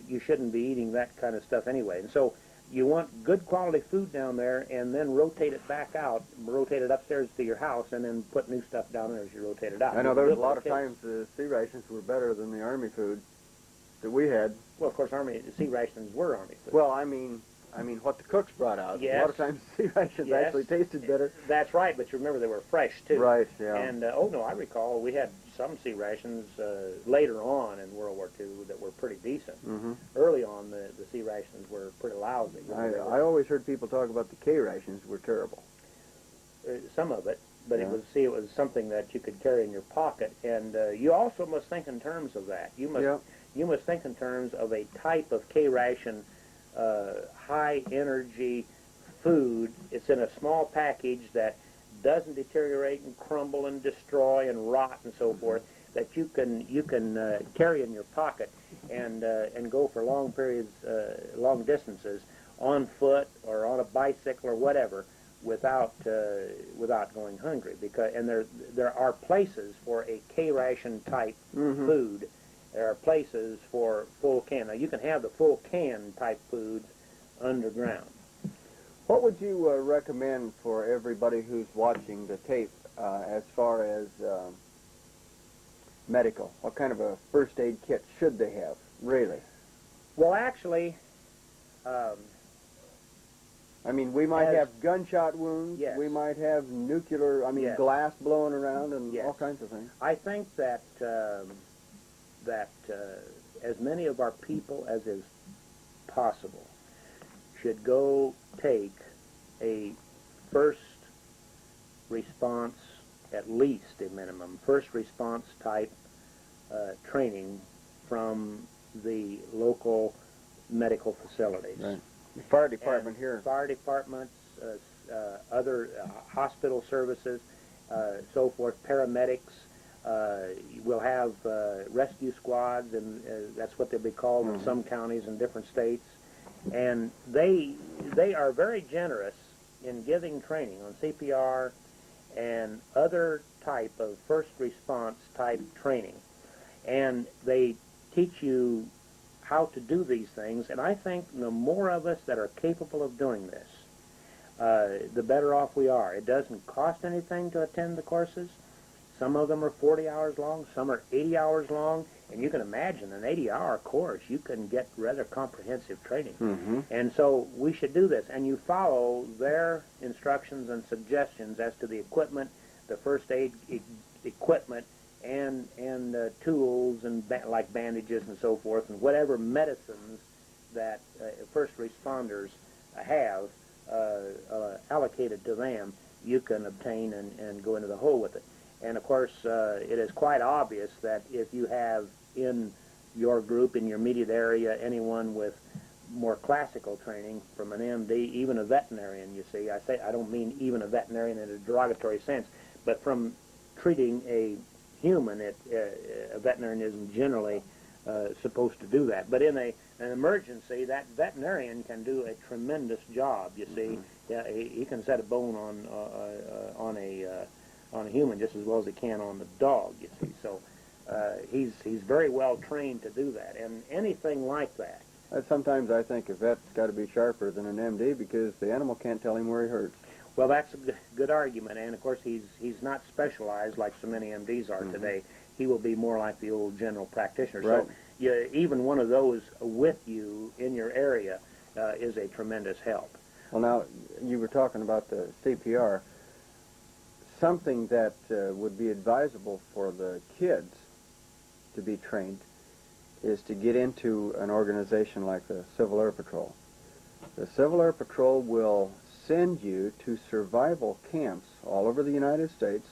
you shouldn't be eating that kind of stuff anyway. And so you want good quality food down there, and then rotate it back out, rotate it upstairs to your house, and then put new stuff down there as you rotate it out. I know there was a lot of times the sea rations were better than the Army food that we had. Well, of course, sea rations were Army food. Well, I mean what the cooks brought out. Yes. A lot of times sea rations actually tasted better. That's right, but you remember they were fresh, too. Right, yeah. And, I recall we had some sea rations later on in World War II that were pretty decent. Mm-hmm. Early on, the sea rations were pretty lousy. I always heard people talk about the K rations were terrible. Some of it, but Yeah. it was something that you could carry in your pocket. And you also must think in terms of that. You must think in terms of a type of K ration, high energy food. It's in a small package that doesn't deteriorate and crumble and destroy and rot and so forth, that you can carry in your pocket and go for long periods, long distances on foot or on a bicycle or whatever without going hungry. And there are places for a K ration type food. There are places for full can. Now, you can have the full can type foods underground. What would you recommend for everybody who's watching the tape as far as medical? What kind of a first aid kit should they have, really? Well, actually... I mean, we might have gunshot wounds. Yes. We might have nuclear, Yes. glass blowing around and Yes. all kinds of things. I think that as many of our people as is possible should go take a first response, at least a minimum, first response type training from the local medical facilities. Right. The fire department here. Fire departments, other hospital services, so forth, paramedics. We'll have rescue squads, and that's what they'll be called in some counties in different states. And they are very generous in giving training on CPR and other type of first response type training. And they teach you how to do these things, and I think the more of us that are capable of doing this, the better off we are. It doesn't cost anything to attend the courses. Some of them are 40 hours long, some are 80 hours long, and you can imagine an 80-hour course, you can get rather comprehensive training. Mm-hmm. And so we should do this, and you follow their instructions and suggestions as to the equipment, the first aid equipment, and tools and like bandages and so forth, and whatever medicines that first responders have allocated to them, you can obtain and go into the hole with it. And of course, it is quite obvious that if you have in your group, in your immediate area, anyone with more classical training from an MD, even a veterinarian, you see, I don't mean even a veterinarian in a derogatory sense, but from treating a human, a veterinarian isn't generally supposed to do that. But in an emergency, that veterinarian can do a tremendous job. You see, yeah, he can set a bone on a human just as well as he can on the dog. You see, so he's very well trained to do that. And anything like that. Sometimes I think a vet's got to be sharper than an MD because the animal can't tell him where he hurts. Well, that's a good argument, and of course he's not specialized like so many MDs are today. He will be more like the old general practitioner. Right. So even one of those with you in your area is a tremendous help. Well, now, you were talking about the CPR. Something that would be advisable for the kids to be trained is to get into an organization like the Civil Air Patrol. The Civil Air Patrol will send you to survival camps all over the United States.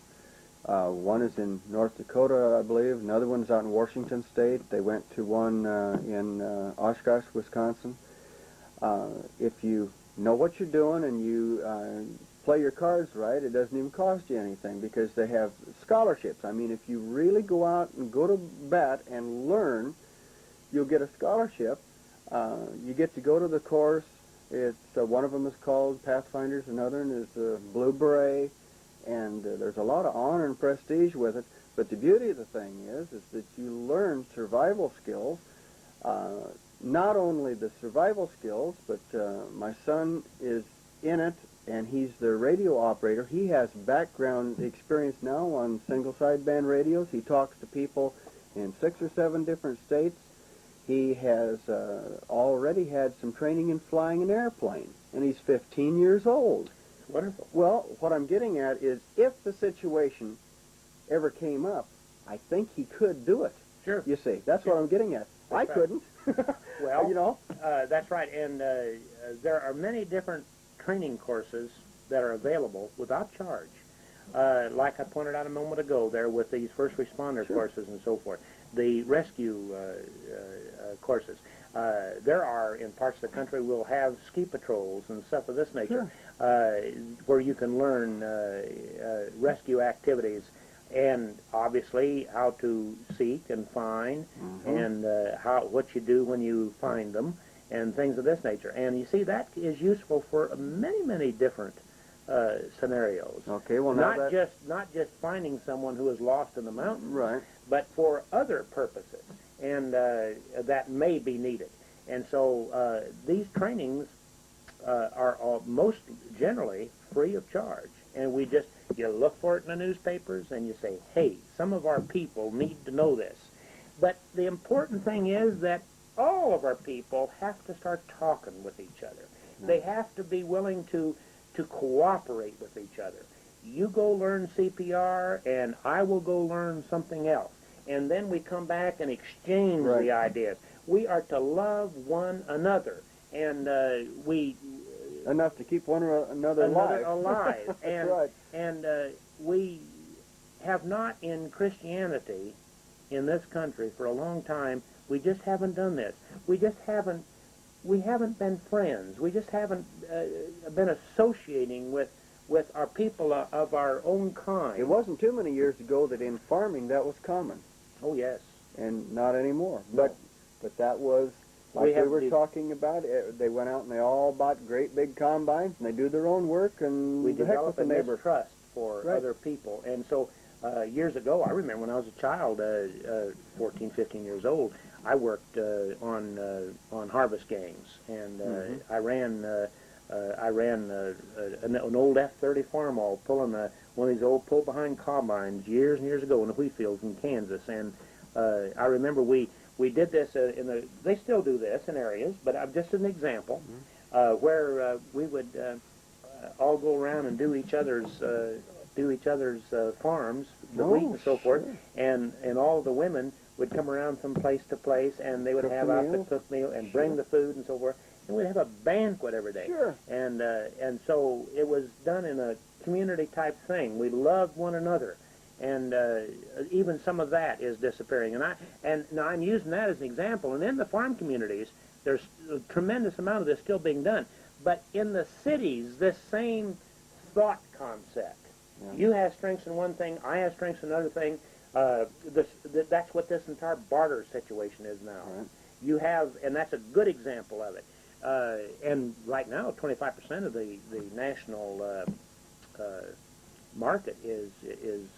One is in North Dakota, I believe. Another one's out in Washington State. They went to one in Oshkosh, Wisconsin. If you know what you're doing and you play your cards right, it doesn't even cost you anything because they have scholarships. I mean, if you really go out and go to bat and learn, you'll get a scholarship. You get to go to the course. It's one of them is called Pathfinders, another one is Blue Beret, and there's a lot of honor and prestige with it. But the beauty of the thing is that you learn survival skills. Not only the survival skills, but my son is in it, and he's the radio operator. He has background experience now on single sideband radios. He talks to people in 6 or 7 different states. He has already had some training in flying an airplane, and he's 15 years old. Wonderful. Well, what I'm getting at is if the situation ever came up, I think he could do it. Sure. You see, that's what I'm getting at. I couldn't. Well, you know. That's right, and there are many different training courses that are available without charge. Like I pointed out a moment ago there with these first responder courses and so forth, the rescue courses. There are, in parts of the country, we'll have ski patrols and stuff of this nature where you can learn rescue activities and obviously how to seek and find and what you do when you find them and things of this nature. And you see, that is useful for many, many different scenarios. Okay, well, now not just finding someone who is lost in the mountains, right, but for other purposes, and that may be needed. And so these trainings are most generally free of charge, and you look for it in the newspapers, and you say, hey, some of our people need to know this. But the important thing is that all of our people have to start talking with each other. They have to be willing to cooperate with each other. You go learn CPR, and I will go learn something else. And then we come back and exchange the ideas. We are to love one another, and enough to keep one another alive. And and we have not in Christianity in this country for a long time. We just haven't done this. We haven't been friends. We just haven't been associating with our people of our own kind. It wasn't too many years ago that in farming that was common. Oh, yes. And not anymore. No. But that was, like we were talking about, they went out and they all bought great big combines, and they do their own work, and we the heck with develop the a neighbor. mistrust for other people. And so years ago, I remember when I was a child, 14, 15 years old, I worked on harvest gangs, and I ran an old F-30 farmall pulling one of these old pull-behind combines years and years ago in the wheat fields in Kansas. And I remember we did this they still do this in areas, but just an example, where we would all go around and do each other's farms, the wheat and so forth, and all the women would come around from place to place, and they would have out the cooked meal and bring the food and so forth, and we'd have a banquet every day. And so it was done in a community type thing. We loved one another, and even some of that is disappearing. And now I'm using that as an example. And in the farm communities, there's a tremendous amount of this still being done. But in the cities, this same thought concept. You have strengths in one thing, I have strengths in another thing. That's what this entire barter situation is now. You have, and that's a good example of it. And right now, 25% of the national market is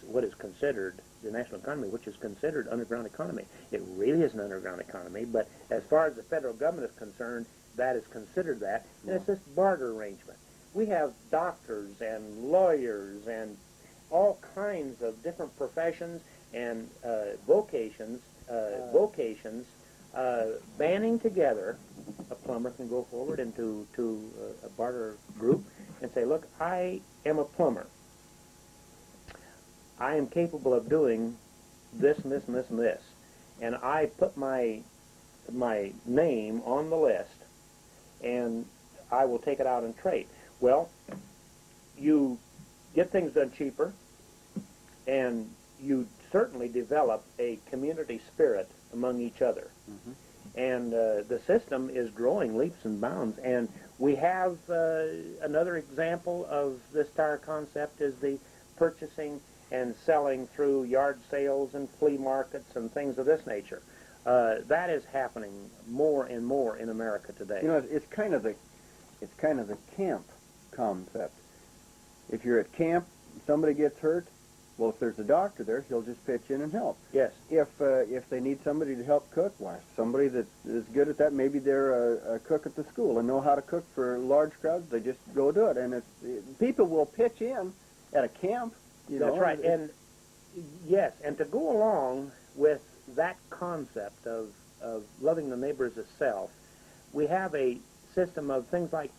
what is considered the national economy, which is considered underground economy. It really is an underground economy, but as far as the federal government is concerned, that is considered that, and it's this barter arrangement. We have doctors and lawyers and all kinds of different professions and vocations banding together, a plumber can go forward into a barter group and say, look, I am a plumber. I am capable of doing this and this and this and this. And I put my name on the list, and I will take it out and trade. Well, you get things done cheaper, and you certainly develop a community spirit among each other. Mm-hmm. And the system is growing leaps and bounds. And we have another example of this entire concept is the purchasing and selling through yard sales and flea markets and things of this nature. That is happening more and more in America today. You know, it's kind of the camp concept. If you're at camp, somebody gets hurt, well, if there's a doctor there, he'll just pitch in and help. Yes. If they need somebody to help cook, why, somebody that is good at that, maybe they're a cook at the school and know how to cook for large crowds, they just go do it. And people will pitch in at a camp. That's right. And yes, and to go along with that concept of loving the neighbor as self, we have a system of things like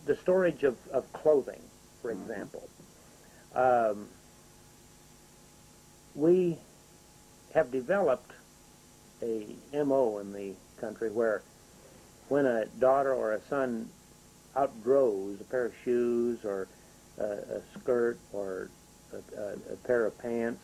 the storage of clothing, for example. We have developed a MO in the country where when a daughter or a son outgrows a pair of shoes or a skirt or a pair of pants,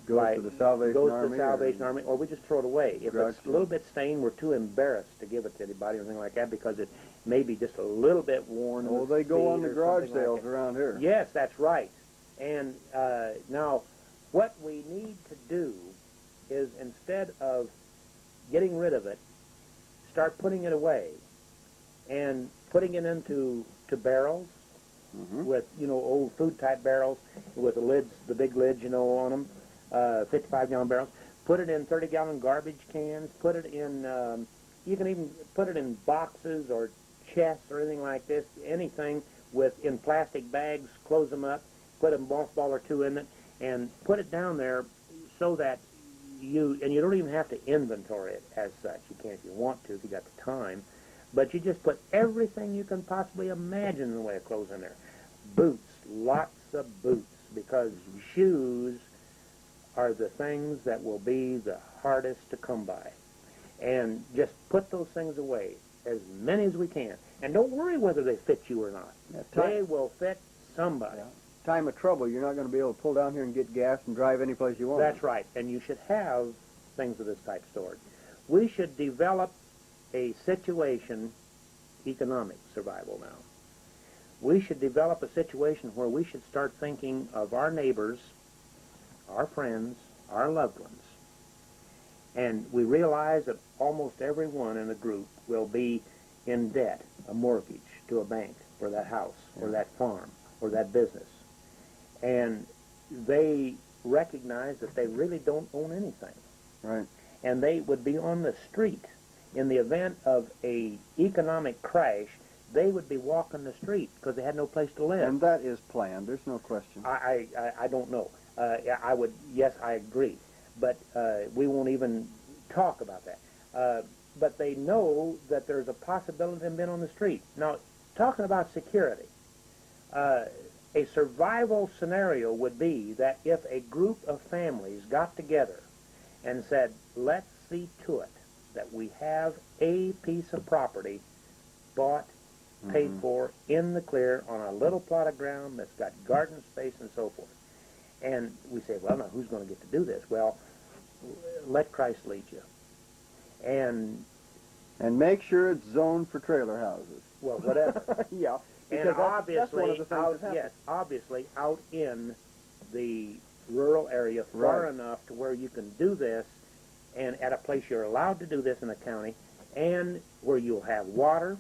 goes to the Salvation Army, or we just throw it away. If it's a little bit stained, we're too embarrassed to give it to anybody or anything like that because it may be just a little bit worn. Oh, they go on the garage sales around here. Yes, that's right. And now, what we need to do is instead of getting rid of it, start putting it away and putting it into barrels. Mm-hmm. With, old food-type barrels with the lids, the big lids, on them, 55-gallon barrels. Put it in 30-gallon garbage cans. Put it in, you can even put it in boxes or chests or anything like this, anything in plastic bags, close them up, put a mothball or two in it, and put it down there so that you don't even have to inventory it as such. You can if you want to, if you got the time. But you just put everything you can possibly imagine in the way of clothes in there. Boots, lots of boots, because shoes are the things that will be the hardest to come by. And just put those things away, as many as we can. And don't worry whether they fit you or not. They will fit somebody. Yeah. Time of trouble, you're not going to be able to pull down here and get gas and drive any place you want. That's right. And you should have things of this type stored. We should develop a situation, economic survival now. We should develop a situation where we should start thinking of our neighbors, our friends, our loved ones. And we realize that almost everyone in a group will be in debt, a mortgage to a bank for that house or that farm or that business. And they recognize that they really don't own anything. Right. And they would be on the street. In the event of a economic crash, they would be walking the street because they had no place to live. And that is planned. There's no question. I don't know. Yes, I agree. But we won't even talk about that. But they know that there's a possibility of them being on the street. Now, talking about security, a survival scenario would be that if a group of families got together and said, let's see to it that we have a piece of property bought, paid for, in the clear, on a little plot of ground that's got garden space and so forth. And we say, well, now who's going to get to do this? Well, let Christ lead you. And make sure it's zoned for trailer houses. Well, whatever. Yeah. And obviously, obviously out in the rural area far enough to where you can do this, and at a place you're allowed to do this in the county, and where you'll have water,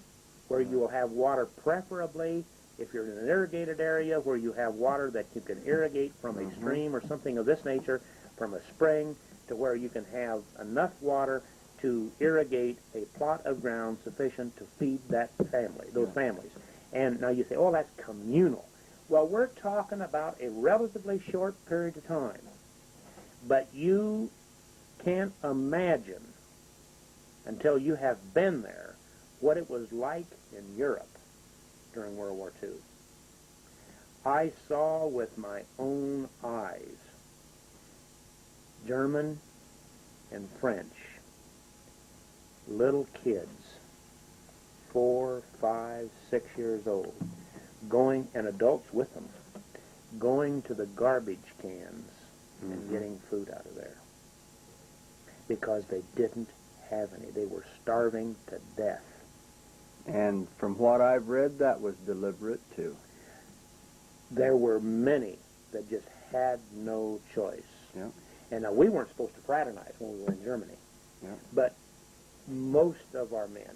preferably, if you're in an irrigated area, where you have water that you can irrigate from a stream or something of this nature, from a spring, to where you can have enough water to irrigate a plot of ground sufficient to feed that family, those families. And now you say, oh, that's communal. Well, we're talking about a relatively short period of time. But you can't imagine until you have been there what it was like in Europe during World War II. I saw with my own eyes German and French little kids, 4, 5, 6 years old, going, and adults with them, going to the garbage cans and getting food out of there because they didn't have any. They were starving to death. And from what I've read, that was deliberate, too. There were many that just had no choice. Yeah. And now, we weren't supposed to fraternize when we were in Germany. Yeah. But most of our men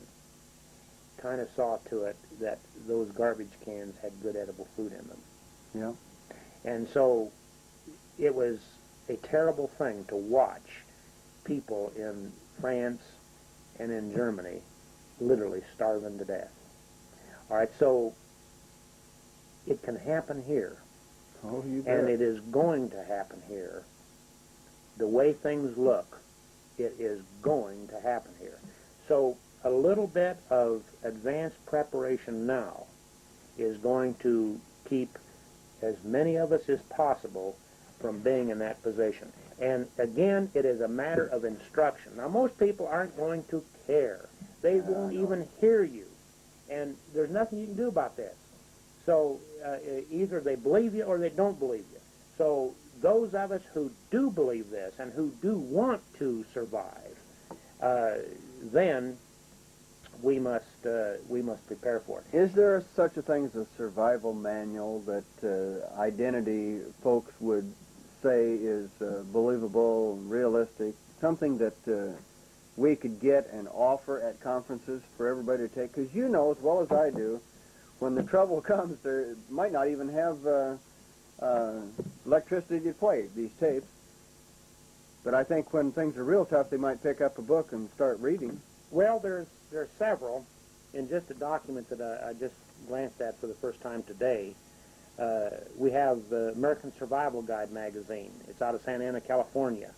kind of saw to it that those garbage cans had good edible food in them. Yeah. And so it was a terrible thing to watch people in France and in Germany literally starving to death. All right, so it can happen here. Oh, you bet. And it is going to happen here. The way things look, it is going to happen here. So a little bit of advanced preparation now is going to keep as many of us as possible from being in that position. And again, it is a matter of instruction. Now, most people aren't going to care. They won't even hear you. And there's nothing you can do about this. So either they believe you or they don't believe you. So those of us who do believe this and who do want to survive, then we must prepare for it. Is there such a thing as a survival manual that identity folks would say is believable, realistic, something that we could get and offer at conferences for everybody to take? Because you know as well as I do, when the trouble comes, there might not even have electricity to play these tapes. But I think when things are real tough, they might pick up a book and start reading. Well, there's several. In just a document that I just glanced at for the first time today, we have the American Survival Guide magazine. It's out of Santa Ana, California.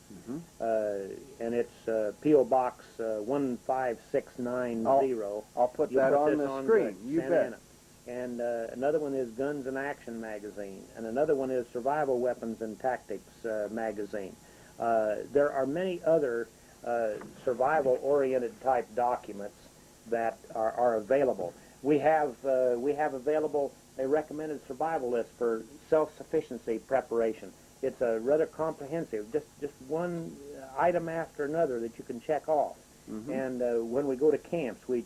And it's P.O. Box 15690. I'll put that on the screen. You Santa bet. Ana. And another one is Guns and Action magazine. And another one is Survival Weapons and Tactics magazine. There are many other survival-oriented type documents that are available. We have available a recommended survival list for self-sufficiency preparation. It's a rather comprehensive, just one item after another that you can check off. And when we go to camps, we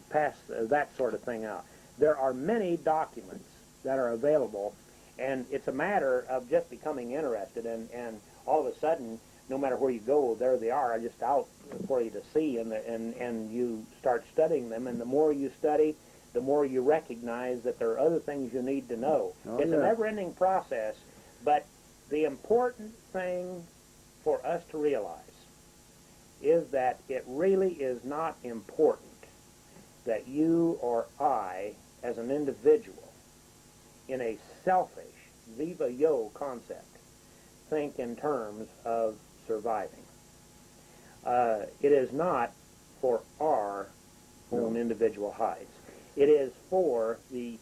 pass that sort of thing out. There are many documents that are available, and it's a matter of just becoming interested, and all of a sudden, no matter where you go, there they are, just out for you to see, and you start studying them, and the more you study, the more you recognize that there are other things you need to know. It's a never-ending process, but the important thing for us to realize is that it really is not important that you or I, as an individual, in a selfish, viva yo concept, think in terms of surviving. It is not for our own individual hides. It is for the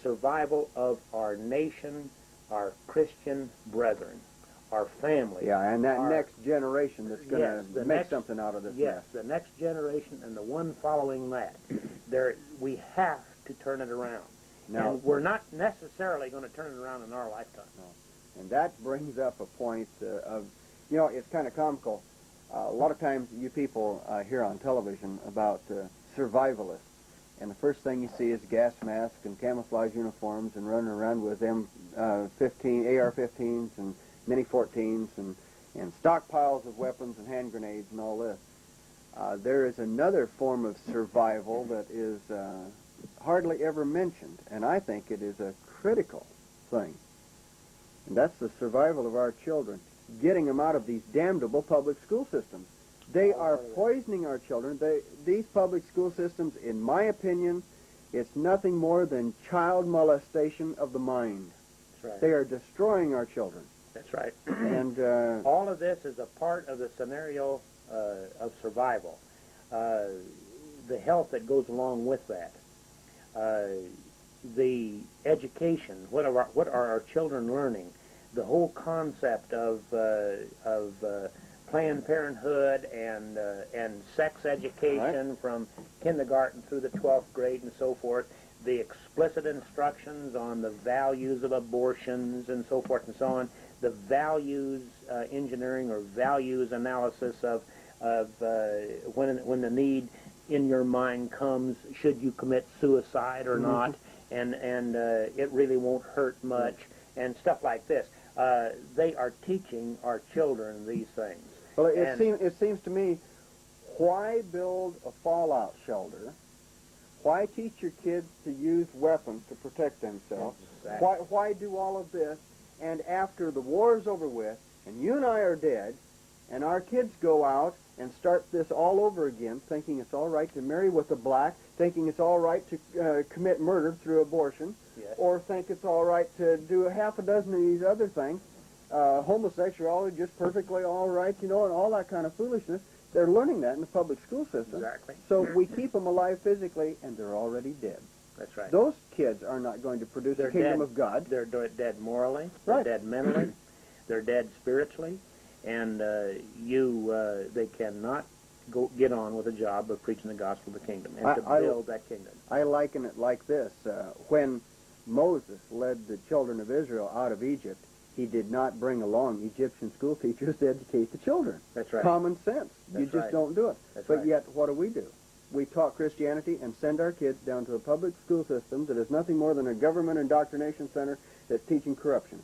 survival of our nation, our Christian brethren, our family. Yeah, and that next generation that's going to make something out of this Yes, mess. the next generation and the one following that. We have to turn it around. Now, and we're not necessarily going to turn it around in our lifetime. No. And that brings up a point of, it's kind of comical. A lot of times you people hear on television about survivalists, and the first thing you see is gas masks and camouflage uniforms and running around with AR-15s and Mini-14s and stockpiles of weapons and hand grenades and all this. There is another form of survival that is hardly ever mentioned, and I think it is a critical thing. And that's the survival of our children, getting them out of these damnable public school systems. They are poisoning our children. These public school systems, in my opinion, it's nothing more than child molestation of the mind. That's right. They are destroying our children. That's right. And all of this is a part of the scenario of survival. The health that goes along with that. The education. What are our children learning? The whole concept of Planned Parenthood and sex education from kindergarten through the 12th grade and so forth. The explicit instructions on the values of abortions and so forth and so on. The values engineering or values analysis of when the need in your mind comes, should you commit suicide or not, and it really won't hurt much, and stuff like this. They are teaching our children these things. Well, it seems to me, why build a fallout shelter? Why teach your kids to use weapons to protect themselves? Exactly. Why do all of this? And after the war's over with, and you and I are dead, and our kids go out and start this all over again, thinking it's all right to marry with a black, thinking it's all right to commit murder through abortion, or think it's all right to do half a dozen of these other things, homosexuality just perfectly all right, and all that kind of foolishness. They're learning that in the public school system. Exactly. So we keep them alive physically, and they're already dead. That's right. Those kids are not going to produce the kingdom of God. They're dead morally. They're dead mentally. They're dead spiritually. And they cannot get on with a job of preaching the gospel of the kingdom and to build that kingdom. I liken it like this. When Moses led the children of Israel out of Egypt, he did not bring along Egyptian school teachers to educate the children. That's right. Common sense. That's you just right. don't do it. That's but right. yet, what do? We taught Christianity and send our kids down to a public school system that is nothing more than a government indoctrination center that's teaching corruption.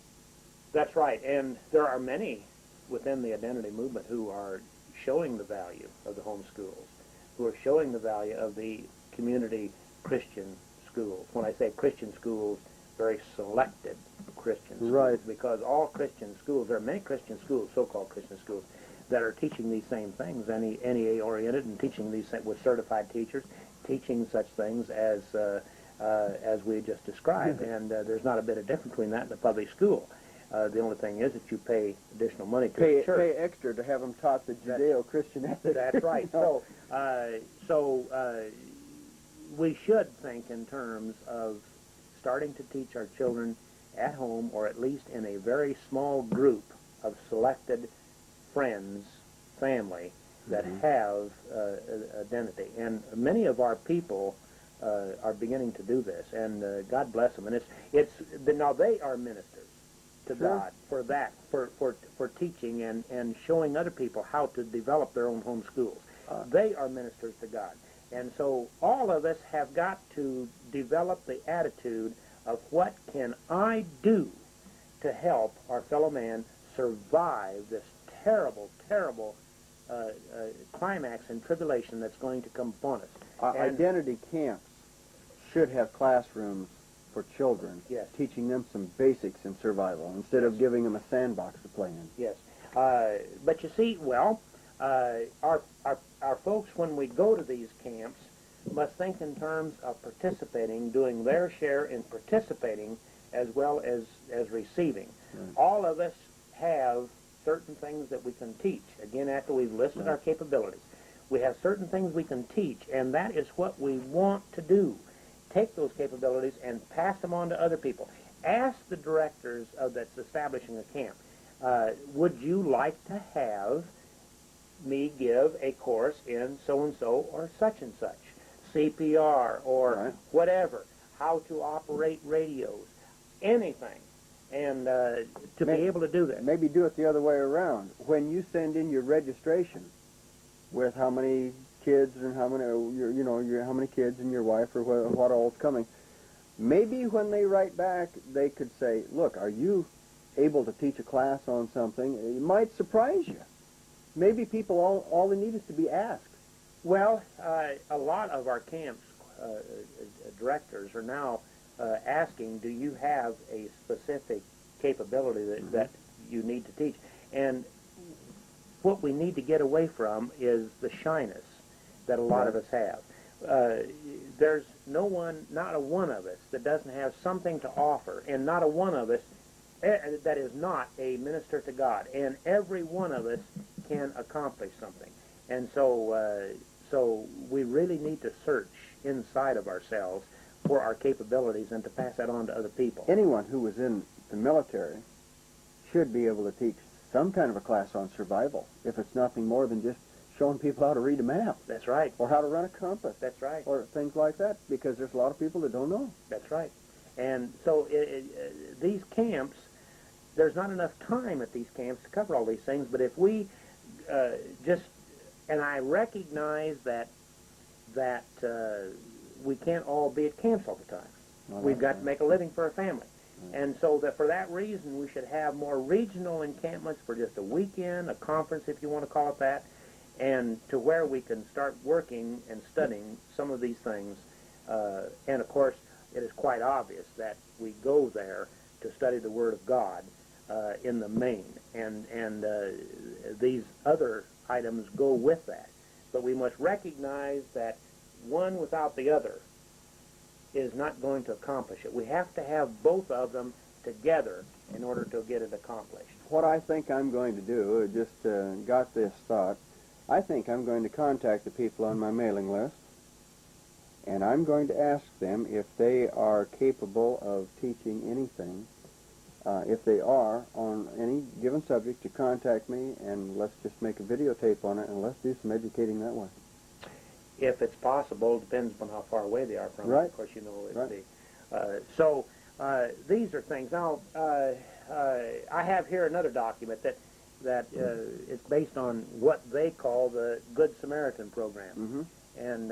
That's right. And there are many within the identity movement who are showing the value of the home schools, who are showing the value of the community Christian schools. When I say Christian schools, very selected Christian schools. Right. Because all Christian schools, there are many Christian schools, so-called Christian schools, that are teaching these same things, NEA-oriented, and teaching these with certified teachers, teaching such things as we just described. And there's not a bit of difference between that and the public school. The only thing is that you pay additional money to the church. Pay extra to have them taught the Judeo-Christian ethic. That's right. So we should think in terms of starting to teach our children at home, or at least in a very small group of selected friends, family, that have identity. And many of our people are beginning to do this, and God bless them. And now they are ministers to God for that, for teaching and showing other people how to develop their own home schools. They are ministers to God. And so all of us have got to develop the attitude of what can I do to help our fellow man survive this terrible, terrible climax and tribulation that's going to come upon us. Identity camps should have classrooms for children, teaching them some basics in survival instead of giving them a sandbox to play in. Yes. But you see, our folks, when we go to these camps, must think in terms of participating, doing their share in participating as well as receiving. Right. All of us have certain things that we can teach. Again, after we've listed our capabilities, we have certain things we can teach, and that is what we want to do. Take those capabilities and pass them on to other people. Ask the directors that's establishing a camp, would you like to have me give a course in so-and-so or such and such, CPR or whatever, how to operate radios, anything, and to be able to do that. Maybe do it the other way around. When you send in your registration with how many kids and how many kids and your wife or what all's coming, maybe when they write back, they could say, look, are you able to teach a class on something? It might surprise you. Maybe people, all they need is to be asked. Well, a lot of our camps directors are now asking, do you have a specific capability that you need to teach? And what we need to get away from is the shyness that a lot of us have. There's not a one of us that doesn't have something to offer, and not a one of us that is not a minister to God, and every one of us can accomplish something. And so we really need to search inside of ourselves for our capabilities and to pass that on to other people. Anyone who was in the military should be able to teach some kind of a class on survival, if it's nothing more than just showing people how to read a map. That's right. Or how to run a compass. That's right. Or things like that, because there's a lot of people that don't know. That's right. And so these camps, there's not enough time at these camps to cover all these things, but if we and I recognize that we can't all be at camps all the time. We've got to make a living for our family. And so that for that reason, we should have more regional encampments for just a weekend, a conference, if you want to call it that, and to where we can start working and studying some of these things. And, of course, it is quite obvious that we go there to study the Word of God in the main. And these other items go with that. But we must recognize that one without the other is not going to accomplish it. We have to have both of them together in order to get it accomplished. What I think I'm going to do, I just got this thought, I think I'm going to contact the people on my mailing list, and I'm going to ask them if they are capable of teaching anything. If they are, on any given subject, to contact me, and let's just make a videotape on it, and let's do some educating that way. If it's possible, it depends on how far away they are from Right. it. Of course, you know, Right. these are things. Now, I have here another document that is based on what they call the Good Samaritan program. Mm-hmm. And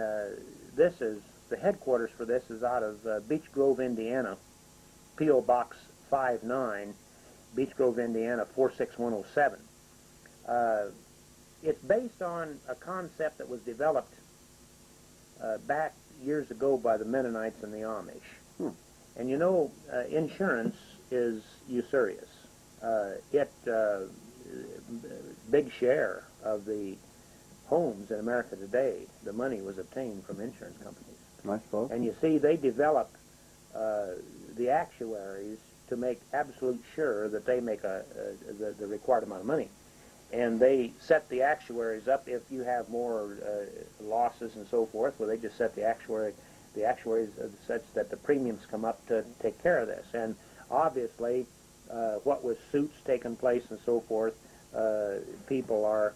this is, the headquarters for this is out of Beech Grove, Indiana, P.O. Box 59, Beech Grove, Indiana, 46107. It's based on a concept that was developed back years ago by the Mennonites and the Amish. And you know, insurance is usurious. Big share of the homes in America today, the money was obtained from insurance companies. I suppose. And you see, they developed the actuaries to make absolute sure that they make the required amount of money. And they set the actuaries up if you have more losses and so forth. Well, they just set the actuaries such that the premiums come up to take care of this. And obviously, what with suits taking place and so forth, people are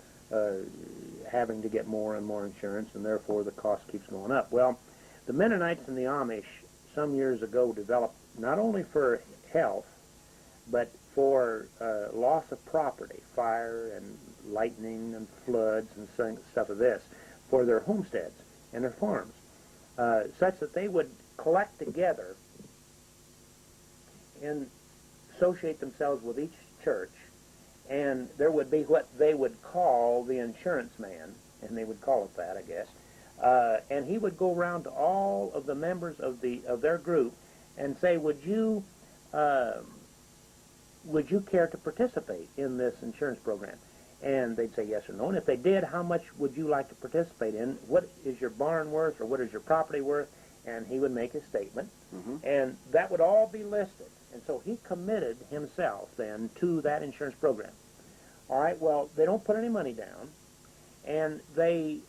having to get more and more insurance, and therefore the cost keeps going up. Well, the Mennonites and the Amish some years ago developed not only for health, but for loss of property, fire and lightning and floods and stuff of this, for their homesteads and their farms, such that they would collect together and associate themselves with each church, and there would be what they would call the insurance man, and they would call it that, I guess, and he would go around to all of the members of their group and say, would you care to participate in this insurance program? And they'd say yes or no. And if they did, how much would you like to participate in? What is your barn worth, or what is your property worth? And he would make his statement, and that would all be listed. And so he committed himself then to that insurance program. All right, well, they don't put any money down, and they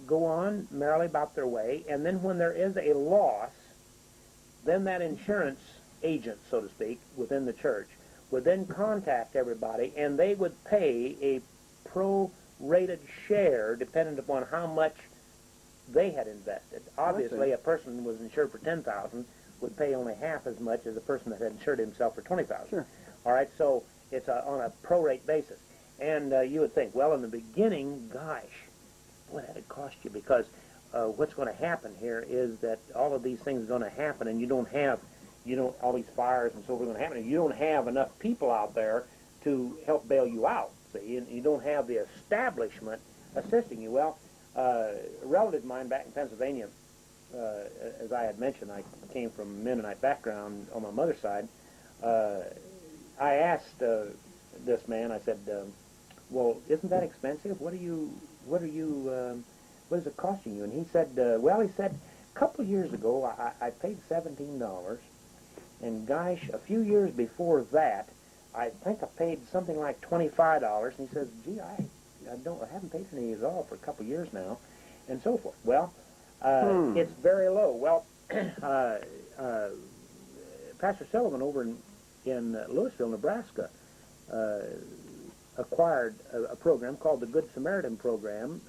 go on merrily about their way, and then when there is a loss, then that insurance agent, so to speak, within the church would then contact everybody, and they would pay a pro-rated share dependent upon how much they had invested. Obviously, a person who was insured for $10,000 would pay only half as much as a person that had insured himself for $20,000. Sure. All right, so it's on a pro-rate basis. And you would think, well, in the beginning, gosh, boy, that'd cost you, because what's going to happen here is that all of these things are going to happen, and you don't all these fires and so forth are going to happen, and you don't have enough people out there to help bail you out. See, and you don't have the establishment assisting you. Well, a relative of mine back in Pennsylvania, as I had mentioned, I came from a Mennonite background on my mother's side. I asked this man, I said, well, isn't that expensive? What is it costing you? And he said, a couple of years ago, I paid $17, And gosh, a few years before that, I think I paid something like $25. And he says, gee, I haven't paid any of these all for a couple of years now, and so forth. Well, it's very low. Well, Pastor Sullivan over in Louisville, Nebraska, acquired a program called the Good Samaritan Program,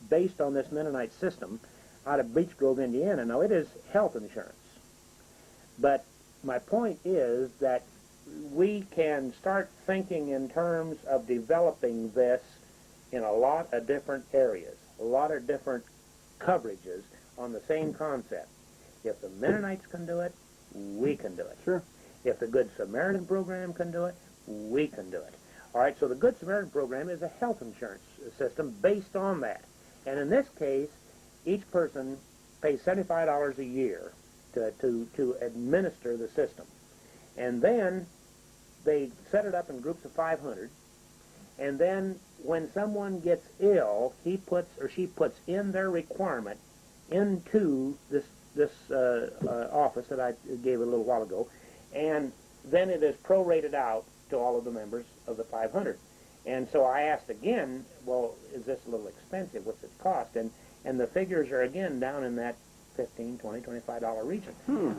based on this Mennonite system out of Beech Grove, Indiana. Now, it is health insurance. But my point is that we can start thinking in terms of developing this in a lot of different areas, a lot of different coverages on the same concept. If the Mennonites can do it, we can do it. Sure. If the Good Samaritan Program can do it, we can do it. All right, so the Good Samaritan Program is a health insurance system based on that. And in this case, each person pays $75 a year to administer the system. And then they set it up in groups of 500. And then when someone gets ill, he puts or she puts in their requirement into this office that I gave a little while ago, and then it is prorated out to all of the members of the 500. And so I asked again, well, is this a little expensive? What's it cost? And the figures are again down in that $15, $20, $25 region.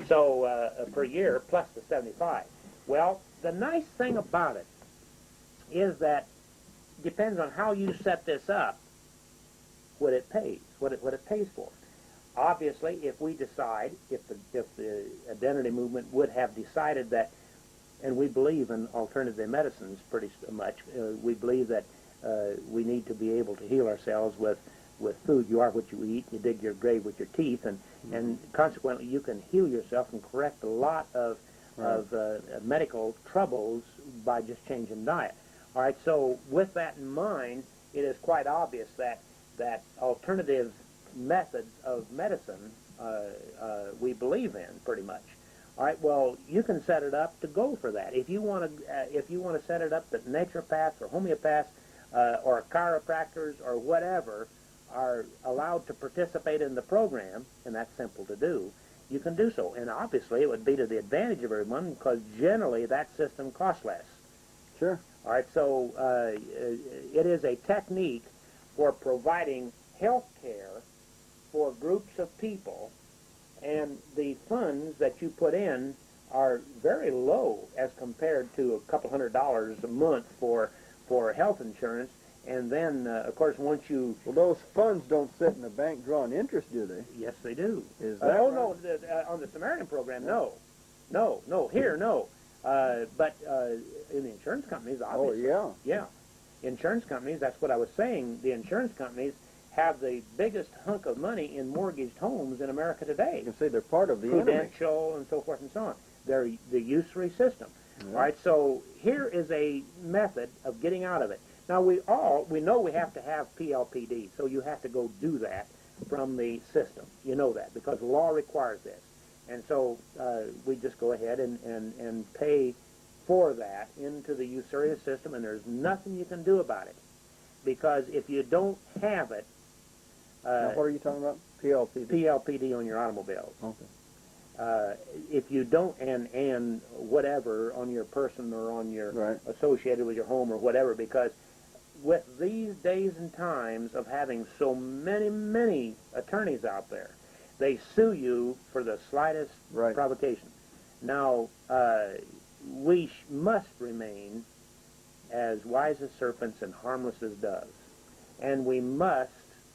So per year plus the 75. Well, the nice thing about it is that depends on how you set this up, what it pays, what it pays for. Obviously, if we decide, if the identity movement would have decided that, and we believe in alternative medicines pretty much, we believe that we need to be able to heal ourselves with food. You are what you eat. You dig your grave with your teeth, and consequently, you can heal yourself and correct a lot of medical troubles by just changing diet. All right. So with that in mind, it is quite obvious that alternative methods of medicine we believe in pretty much. All right. Well, you can set it up to go for that. If you want to set it up that naturopaths or homeopaths or chiropractors or whatever are allowed to participate in the program, and that's simple to do, you can do so. And obviously, it would be to the advantage of everyone because generally that system costs less. Sure. All right. So it is a technique for providing health care for groups of people, and the funds that you put in are very low as compared to a couple $100 a month for health insurance. And then, of course, once you... Well, those funds don't sit in the bank drawing interest, do they? Yes, they do. Is that oh, right? no, on the Samaritan program, no. No, here, no. But in the insurance companies, obviously. Oh, yeah. Yeah. Insurance companies, that's what I was saying. The insurance companies have the biggest hunk of money in mortgaged homes in America today. You can say they're part of the enemy. Prudential and so forth and so on. They're the usury system. Yeah. All right, so here is a method of getting out of it. Now, we know we have to have PLPD, so you have to go do that from the system. You know that, because the law requires this. And so we just go ahead and pay for that into the usurious system, and there's nothing you can do about it. Because if you don't have it... now, what are you talking about? PLPD? PLPD on your automobiles. Okay. If you don't, and whatever on your person or on your associated with your home or whatever, because with these days and times of having so many attorneys out there, they sue you for the slightest provocation. Now, we must remain as wise as serpents and harmless as doves. And we must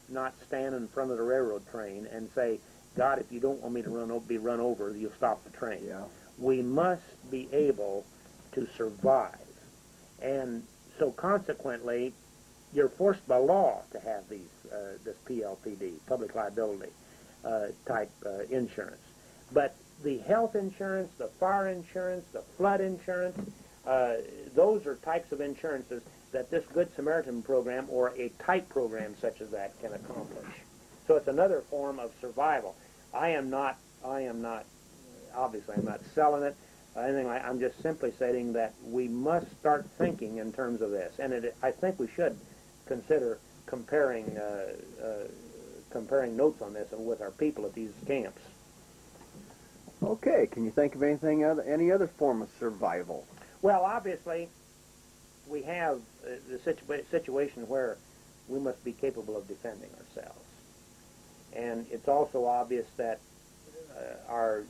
not stand in front of the railroad train and say, God, if you don't want me to be run over, you'll stop the train. Yeah. We must be able to survive. And so consequently, you're forced by law to have this PLPD, public liability type insurance. But the health insurance, the fire insurance, the flood insurance, those are types of insurances that this Good Samaritan program or a type program such as that can accomplish. So it's another form of survival. I am not, obviously I'm not selling it, anything like. I'm just simply stating that we must start thinking in terms of this. And I think we should consider comparing notes on this with our people at these camps. Okay, can you think of any other form of survival? Well, obviously, we have the situation where we must be capable of defending ourselves. And it's also obvious that our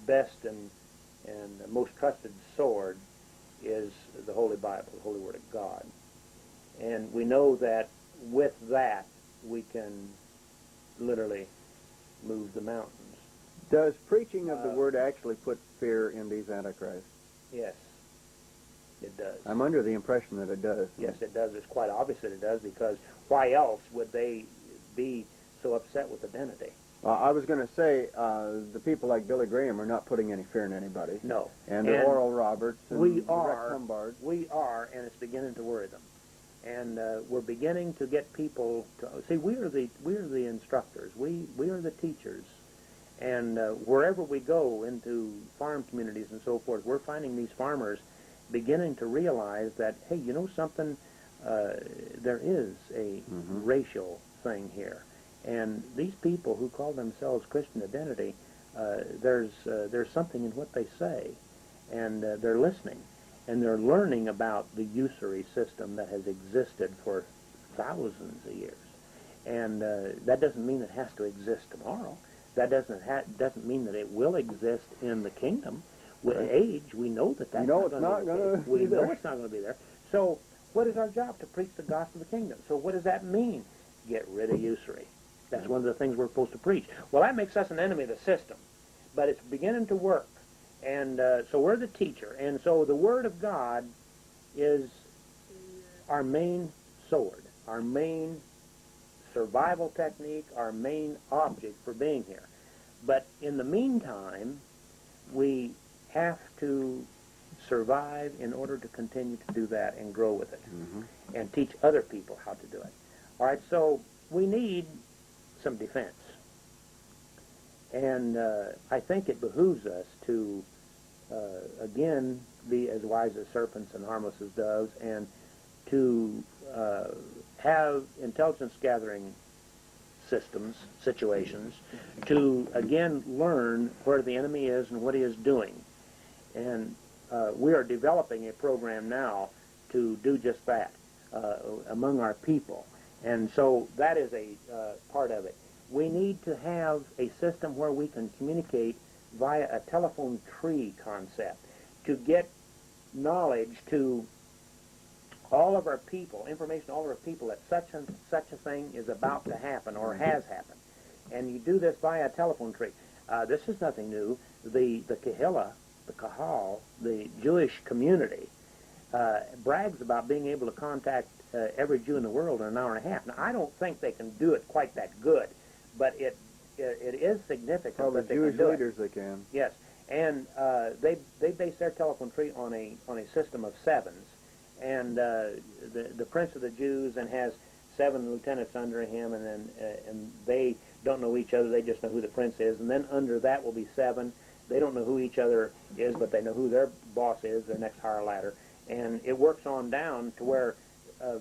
best and most trusted sword is the Holy Bible, the Holy Word of God. And we know that with that, we can literally move the mountains. Does preaching of the Word actually put fear in these antichrists? Yes, it does. I'm under the impression that it does. Yes, it does. It's quite obvious that it does, because why else would they be so upset with identity? I was going to say, the people like Billy Graham are not putting any fear in anybody. No. And Oral Roberts and we Rex are, Humbard. and it's beginning to worry them. And we're beginning to get people to see. We are the instructors. We are the teachers. And wherever we go into farm communities and so forth, we're finding these farmers beginning to realize that, hey, you know something? There is a racial thing here. And these people who call themselves Christian identity, there's something in what they say, and they're listening, and they're learning about the usury system that has existed for thousands of years. And that doesn't mean it has to exist tomorrow. That doesn't mean that it will exist in the kingdom. With age, we know that that's not going to we know it's not going to be there. So what is our job? To preach the gospel of the kingdom. So what does that mean? Get rid of usury. That's one of the things we're supposed to preach. Well, that makes us an enemy of the system, but it's beginning to work. And so we're the teacher. And so the Word of God is our main sword, our main survival technique, our main object for being here. But in the meantime, we have to survive in order to continue to do that and grow with it and teach other people how to do it. All right, so we need some defense. And I think it behooves us to, again, be as wise as serpents and harmless as doves, and to have intelligence gathering situations, to, again, learn where the enemy is and what he is doing. And we are developing a program now to do just that among our people. And so that is a part of it. We need to have a system where we can communicate via a telephone tree concept to get knowledge to all of our people, information to all of our people that such a thing is about to happen or has happened. And you do this via a telephone tree. This is nothing new. The Kahal, the Jewish community, brags about being able to contact every Jew in the world in an hour and a half. Now, I don't think they can do it quite that good, but it is significant. Probably that they Jewish can do leaders they can. Yes, and they base their telephone tree on a system of sevens, and the prince of the Jews and has 7 lieutenants under him, and then and they don't know each other. They just know who the prince is, and then under that will be 7. They don't know who each other is, but they know who their boss is, their next higher ladder, and it works on down to where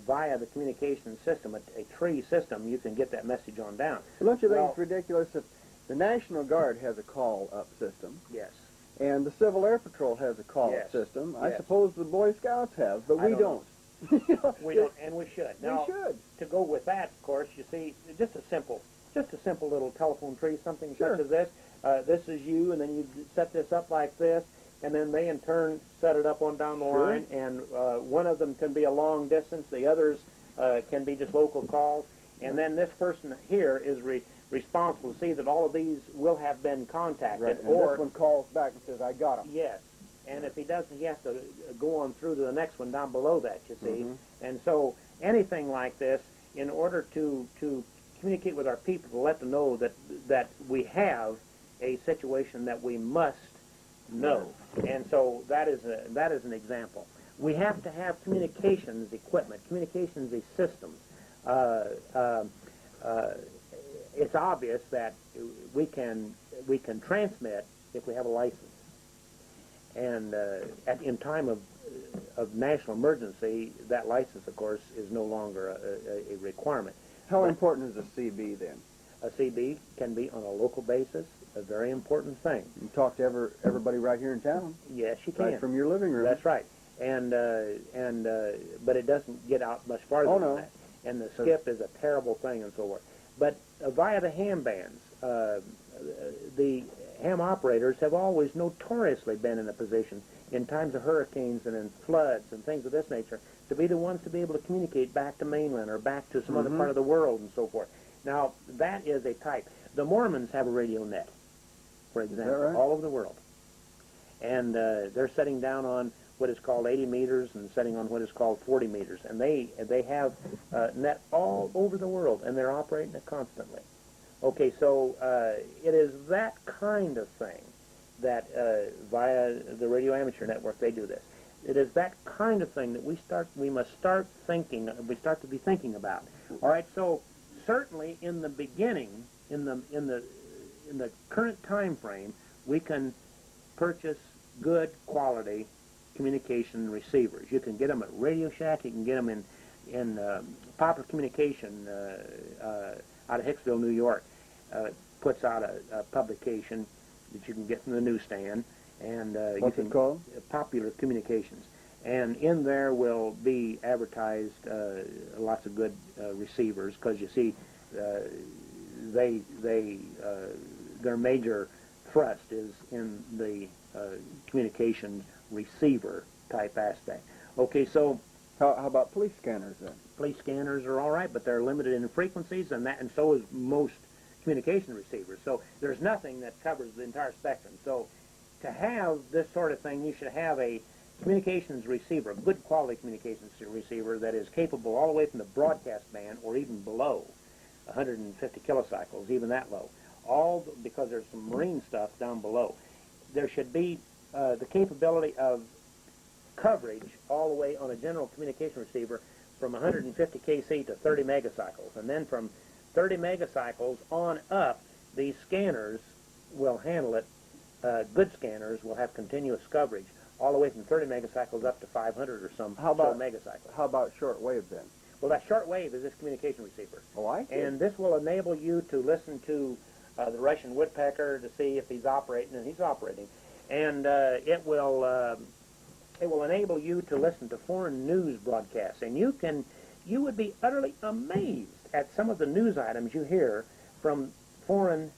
via the communication system, a tree system, you can get that message on down. Well, don't you think it's ridiculous that the National Guard has a call-up system? Yes. And the Civil Air Patrol has a call-up system. I suppose the Boy Scouts have, but we don't. We don't, and we should. Now, we should. To go with that, of course, you see, just a simple little telephone tree, something such as this. This is you, and then you set this up like this, and then they in turn set it up on down the line, and one of them can be a long distance, the others can be just local calls, and then this person here is responsible to see that all of these will have been contacted. Right, and or this one calls back and says, I got him. Yes, and if he doesn't, he has to go on through to the next one down below that, you see. And so anything like this, in order to communicate with our people, to let them know that we have a situation that we must know. And so that is an example. We have to have communications equipment, communications systems. It's obvious that we can transmit if we have a license. And in time of national emergency, that license, of course, is no longer a requirement. How important is a CB then? A CB can be on a local basis. a very important thing. You talk to everybody right here in town, Yes, you can. right from your living room. That's right. But it doesn't get out much farther Oh, than no. that. And the skip is a terrible thing and so forth. But via the ham bands, the ham operators have always notoriously been in a position in times of hurricanes and in floods and things of this nature to be the ones to be able to communicate back to mainland or back to some other part of the world and so forth. Now, that is a type. The Mormons have a radio net, for example, right? all over the world. And they're setting down on what is called 80 meters and setting on what is called 40 meters. And they have net all over the world, and they're operating it constantly. Okay, so it is that kind of thing that via the Radio Amateur Network they do this. It is that kind of thing that we must start to be thinking about. All right, so certainly in the beginning, in the current time frame, we can purchase good quality communication receivers. You can get them at Radio Shack. You can get them in Popular Communication out of Hicksville, New York. Puts out a publication that you can get from the newsstand, and What's you can it called? Popular Communications. And in there will be advertised lots of good receivers, because you see, their major thrust is in the communications receiver type aspect. Okay, so How about police scanners then? police scanners are all right, but they're limited in frequencies, and so is most communication receivers. So there's nothing that covers the entire spectrum. So to have this sort of thing, you should have a communications receiver, a good quality communications receiver that is capable all the way from the broadcast band or even below 150 kilocycles, even that low. Because there's some marine stuff down below. There should be the capability of coverage all the way on a general communication receiver from 150 kc to 30 megacycles, and then from 30 megacycles on up, these scanners will handle it. Good scanners will have continuous coverage all the way from 30 megacycles up to 500 or some megacycles. How about shortwave then? Well, that shortwave is this communication receiver. Oh, I see. And this will enable you to listen to the Russian woodpecker to see if he's operating, and he's operating. And it will enable you to listen to foreign news broadcasts. And you would be utterly amazed at some of the news items you hear from foreign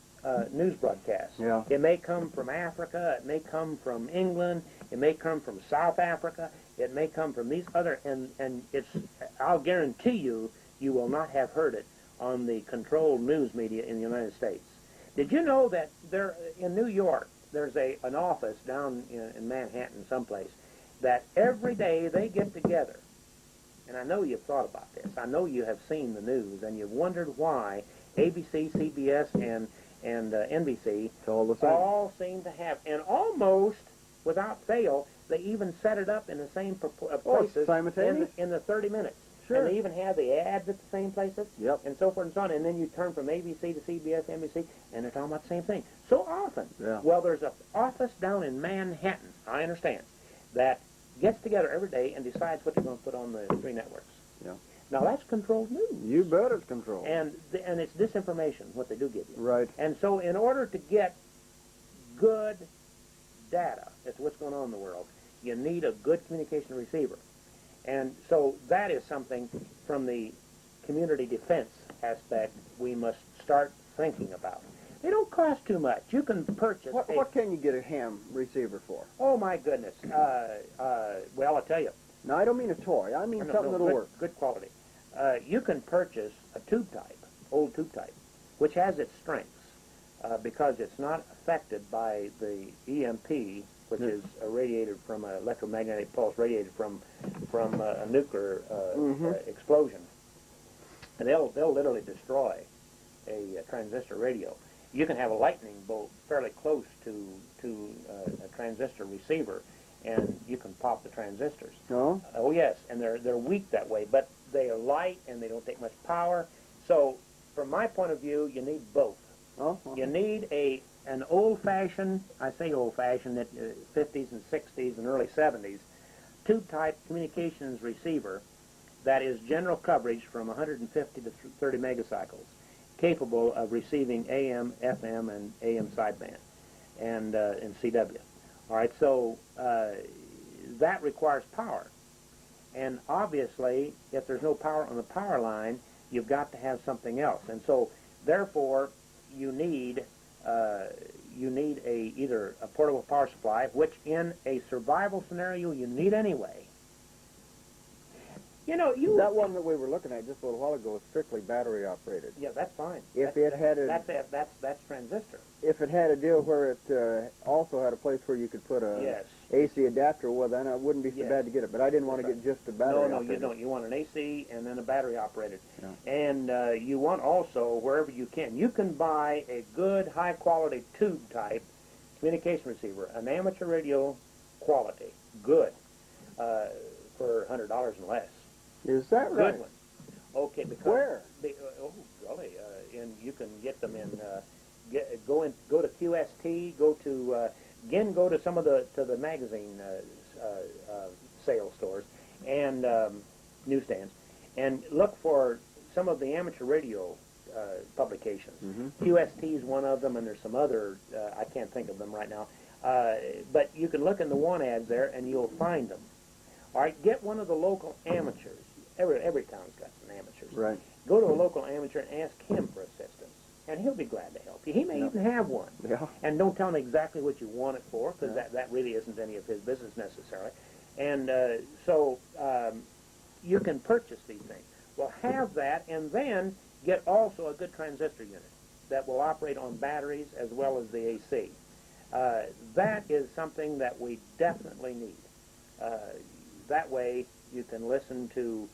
news broadcasts. Yeah. It may come from Africa, it may come from England, it may come from South Africa, it may come from these other, and I'll guarantee you will not have heard it on the controlled news media in the United States. Did you know that there in New York, there's an office down in Manhattan someplace that every day they get together, and I know you've thought about this, I know you have seen the news, and you've wondered why ABC, CBS, and NBC all seem to have, and almost without fail, they even set it up in the same places in the 30 minutes. Sure. And they even have the ads at the same places, Yep. and so forth and so on. And then you turn from ABC to CBS, NBC, and they're talking about the same thing so often. Yeah. Well, there's an office down in Manhattan, I understand, that gets together every day and decides what they're going to put on the three networks. Yeah. Now, that's controlled news. You bet it's controlled. And it's disinformation, what they do give you. Right. And so in order to get good data as to what's going on in the world, you need a good communication receiver. And so that is something from the community defense aspect we must start thinking about. They don't cost too much. You can purchase... What can you get a ham receiver for? Oh, my goodness. Well, I'll tell you. No, I don't mean a toy. I mean something that'll work. Good quality. You can purchase a tube type, old tube type, which has its strengths because it's not affected by the EMP, which is radiated from an electromagnetic pulse, radiated from a nuclear explosion. And they'll literally destroy a transistor radio. You can have a lightning bolt fairly close to a transistor receiver, and you can pop the transistors. No? Oh yes, and they're weak that way, but they are light and they don't take much power. So, from my point of view, you need both. Oh, You need an old-fashioned, I say old-fashioned, 50s and 60s and early 70s, tube-type communications receiver that is general coverage from 150 to 30 megacycles, capable of receiving AM, FM, and AM sideband and CW. All right, so that requires power. And obviously, if there's no power on the power line, you've got to have something else. And so, therefore, you need either a portable power supply, which in a survival scenario you need anyway. You know, that one that we were looking at just a little while ago was strictly battery operated. Yeah, that's fine. If That's transistor. If it had a deal where it also had a place where you could put a AC adapter, well, then it wouldn't be so bad to get it. But I didn't want to get just a battery operated. No, you don't. You want an AC and then a battery operated. Yeah. And you want also, wherever you can buy a good, high-quality tube type communication receiver, an amateur radio quality, good, for $100 and less. Is that right? Good one. Okay, because where? Golly, and you can get them in. Go to QST. Go to some of the magazine sales stores and newsstands, and look for some of the amateur radio publications. Mm-hmm. QST is one of them, and there's some other. I can't think of them right now. But you can look in the want ads there, and you'll find them. All right, get one of the local amateurs. Every town's got some amateurs. Right. Go to a local amateur and ask him for assistance, and he'll be glad to help you. He may even have one. Yeah. And don't tell him exactly what you want it for, because that really isn't any of his business necessarily. And so you can purchase these things. Well, have that, and then get also a good transistor unit that will operate on batteries as well as the AC. That is something that we definitely need. That way, you can listen to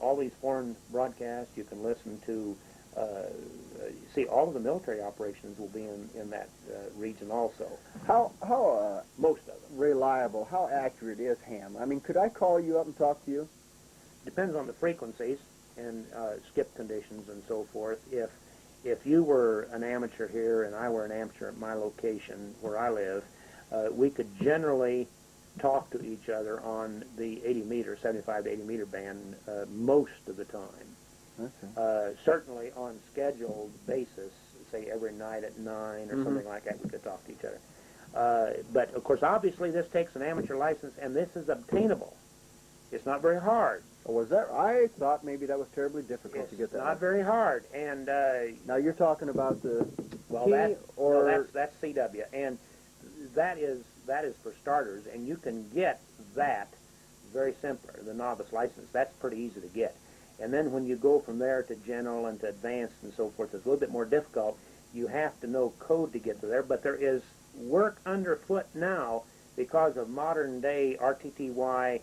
all these foreign broadcasts. You can listen to see all of the military operations will be in that region also. How Most of them. reliable? How accurate is ham? I mean, could I call you up and talk to you? Depends on the frequencies and skip conditions and so forth. If you were an amateur here and I were an amateur at my location where I live, we could generally talk to each other on the 80 meter, 75 to 80 meter band most of the time. Okay. Certainly on scheduled basis, say every night at 9 or something like that, we could talk to each other. But of course, obviously, this takes an amateur license, and this is obtainable. It's not very hard. Oh, was that? I thought maybe that was terribly difficult to get that. It's not very hard. And now you're talking about the that's CW, and that is for starters, and you can get that very simpler, the novice license. That's pretty easy to get. And then when you go from there to general and to advanced and so forth, it's a little bit more difficult. You have to know code to get to there, but there is work underfoot now because of modern day RTTY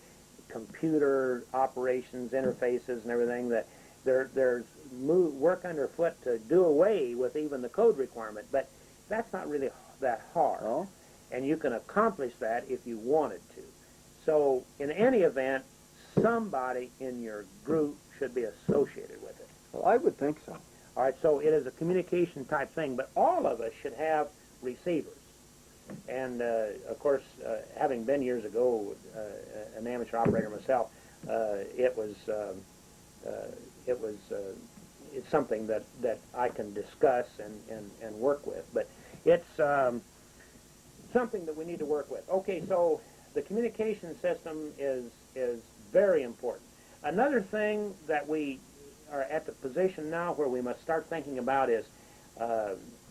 computer operations, interfaces, and everything, that there's work underfoot to do away with even the code requirement, but that's not really that hard. Oh? And you can accomplish that if you wanted to. So in any event, somebody in your group should be associated with it. Well, I would think so. All right, so it is a communication type thing, but all of us should have receivers. And of course, having been years ago an amateur operator myself, it's something that I can discuss and work with. But it's something that we need to work with. Okay, so the communication system is very important. Another thing that we are at the position now where we must start thinking about is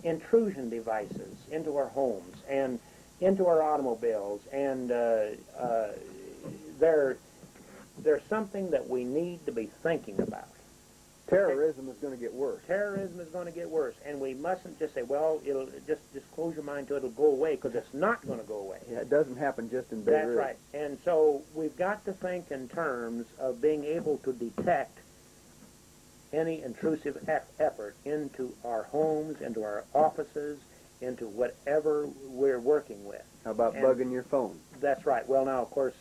intrusion devices into our homes and into our automobiles, and they're something that we need to be thinking about. Terrorism is going to get worse. Terrorism is going to get worse, and we mustn't just say, well, it'll just close your mind to it'll go away, because it's not going to go away. Yeah, it doesn't happen just in Beirut. That's right. And so we've got to think in terms of being able to detect any intrusive effort into our homes, into our offices, into whatever we're working with. How about bugging your phone? That's right. Well, now, of course,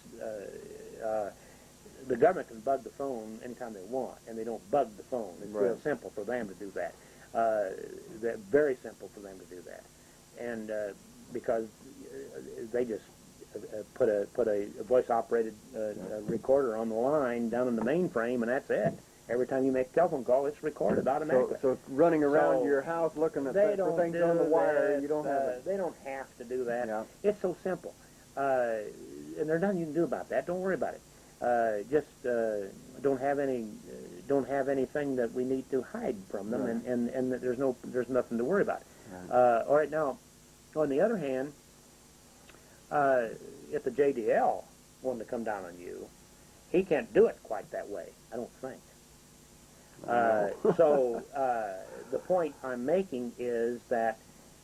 the government can bug the phone anytime they want, and they don't bug the phone. It's real simple for them to do that. Very simple for them to do that. And because they just put a voice-operated recorder on the line down in the mainframe, and that's it. Every time you make a telephone call, it's recorded automatically. So running around So your house looking at they for don't things do on the wire, that. you don't have it. They don't have to do that. Yeah. It's so simple. And there's nothing you can do about that. Don't worry about it. Just don't have anything that we need to hide from them, Right. and that there's nothing to worry about. Right. All right, now, on the other hand, if the JDL wanted to come down on you, he can't do it quite that way, I don't think. So the point I'm making is that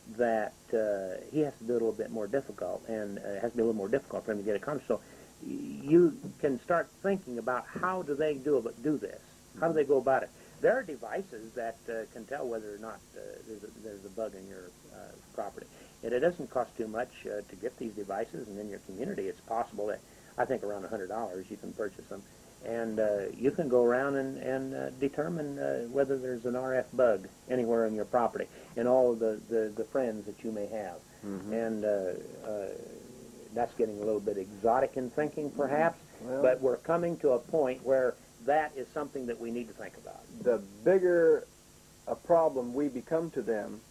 he has to do it a little bit more difficult, and it has to be a little more difficult for him to get accomplished. So you can start thinking about how do they do this? How do they go about it? There are devices that can tell whether or not there's a bug in your property. And it doesn't cost too much to get these devices, and in your community it's possible that, I think around $100 you can purchase them. And you can go around and determine whether there's an RF bug anywhere in your property and all of the friends that you may have. Mm-hmm. And that's getting a little bit exotic in thinking, perhaps, but we're coming to a point where that is something that we need to think about. The bigger a problem we become to them,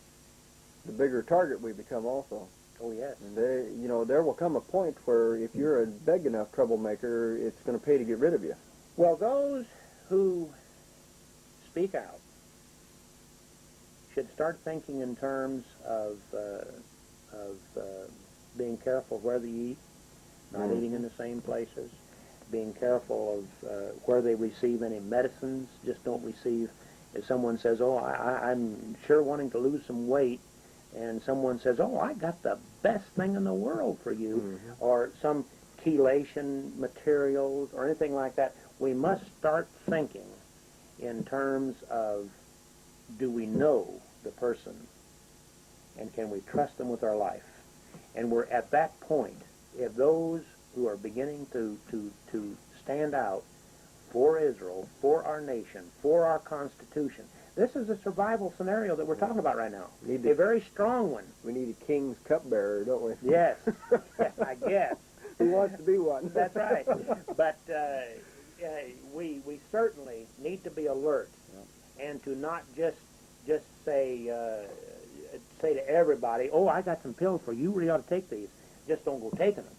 the bigger target we become also. Oh, yes. And there will come a point where if you're a big enough troublemaker, it's going to pay to get rid of you. Well, those who speak out should start thinking in terms of being careful where they eat, not eating in the same places, being careful of where they receive any medicines. Just don't receive, if someone says, oh, I'm sure wanting to lose some weight, and someone says, oh, I got the best thing in the world for you, or some chelation materials or anything like that. We must start thinking in terms of, do we know the person, and can we trust them with our life? And we're at that point. If those who are beginning to stand out for Israel, for our nation, for our Constitution, this is a survival scenario that we're talking about right now. A very strong one. We need a king's cupbearer, don't we? Yes, I guess. Who wants to be one? That's right. But we certainly need to be alert, and to not just say to everybody, oh, I got some pills for you. You really ought to take these. Just don't go taking them.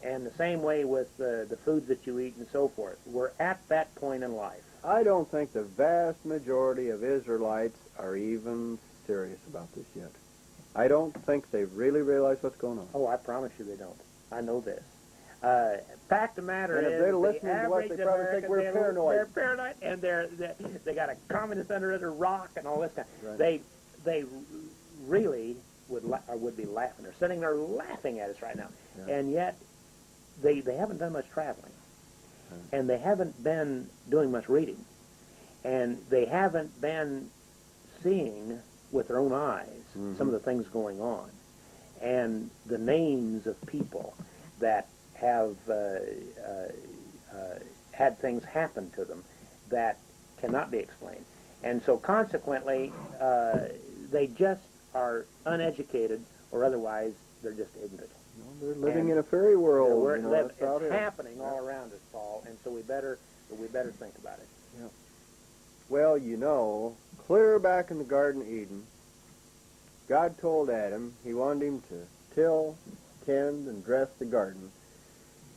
And the same way with the foods that you eat and so forth. We're at that point in life. I don't think the vast majority of Israelites are even serious about this yet. I don't think they really realize what's going on. Oh, I promise you they don't. I know this. Fact of the matter and is, if they're the listening to us, they probably American, think we're paranoid. They're paranoid, and they got a communist under a rock and all this kind. Right. They really would be laughing. They're sitting there laughing at us right now, and yet they haven't done much traveling, and they haven't been doing much reading, and they haven't been seeing with their own eyes some of the things going on, and the names of people that have had things happen to them that cannot be explained. And so consequently, they just are uneducated, or otherwise they're just ignorant. They're living in a fairy world. It's happening all around us, Paul, and so we better think about it. Yeah. Well, clear back in the Garden of Eden, God told Adam he wanted him to till, tend, and dress the garden.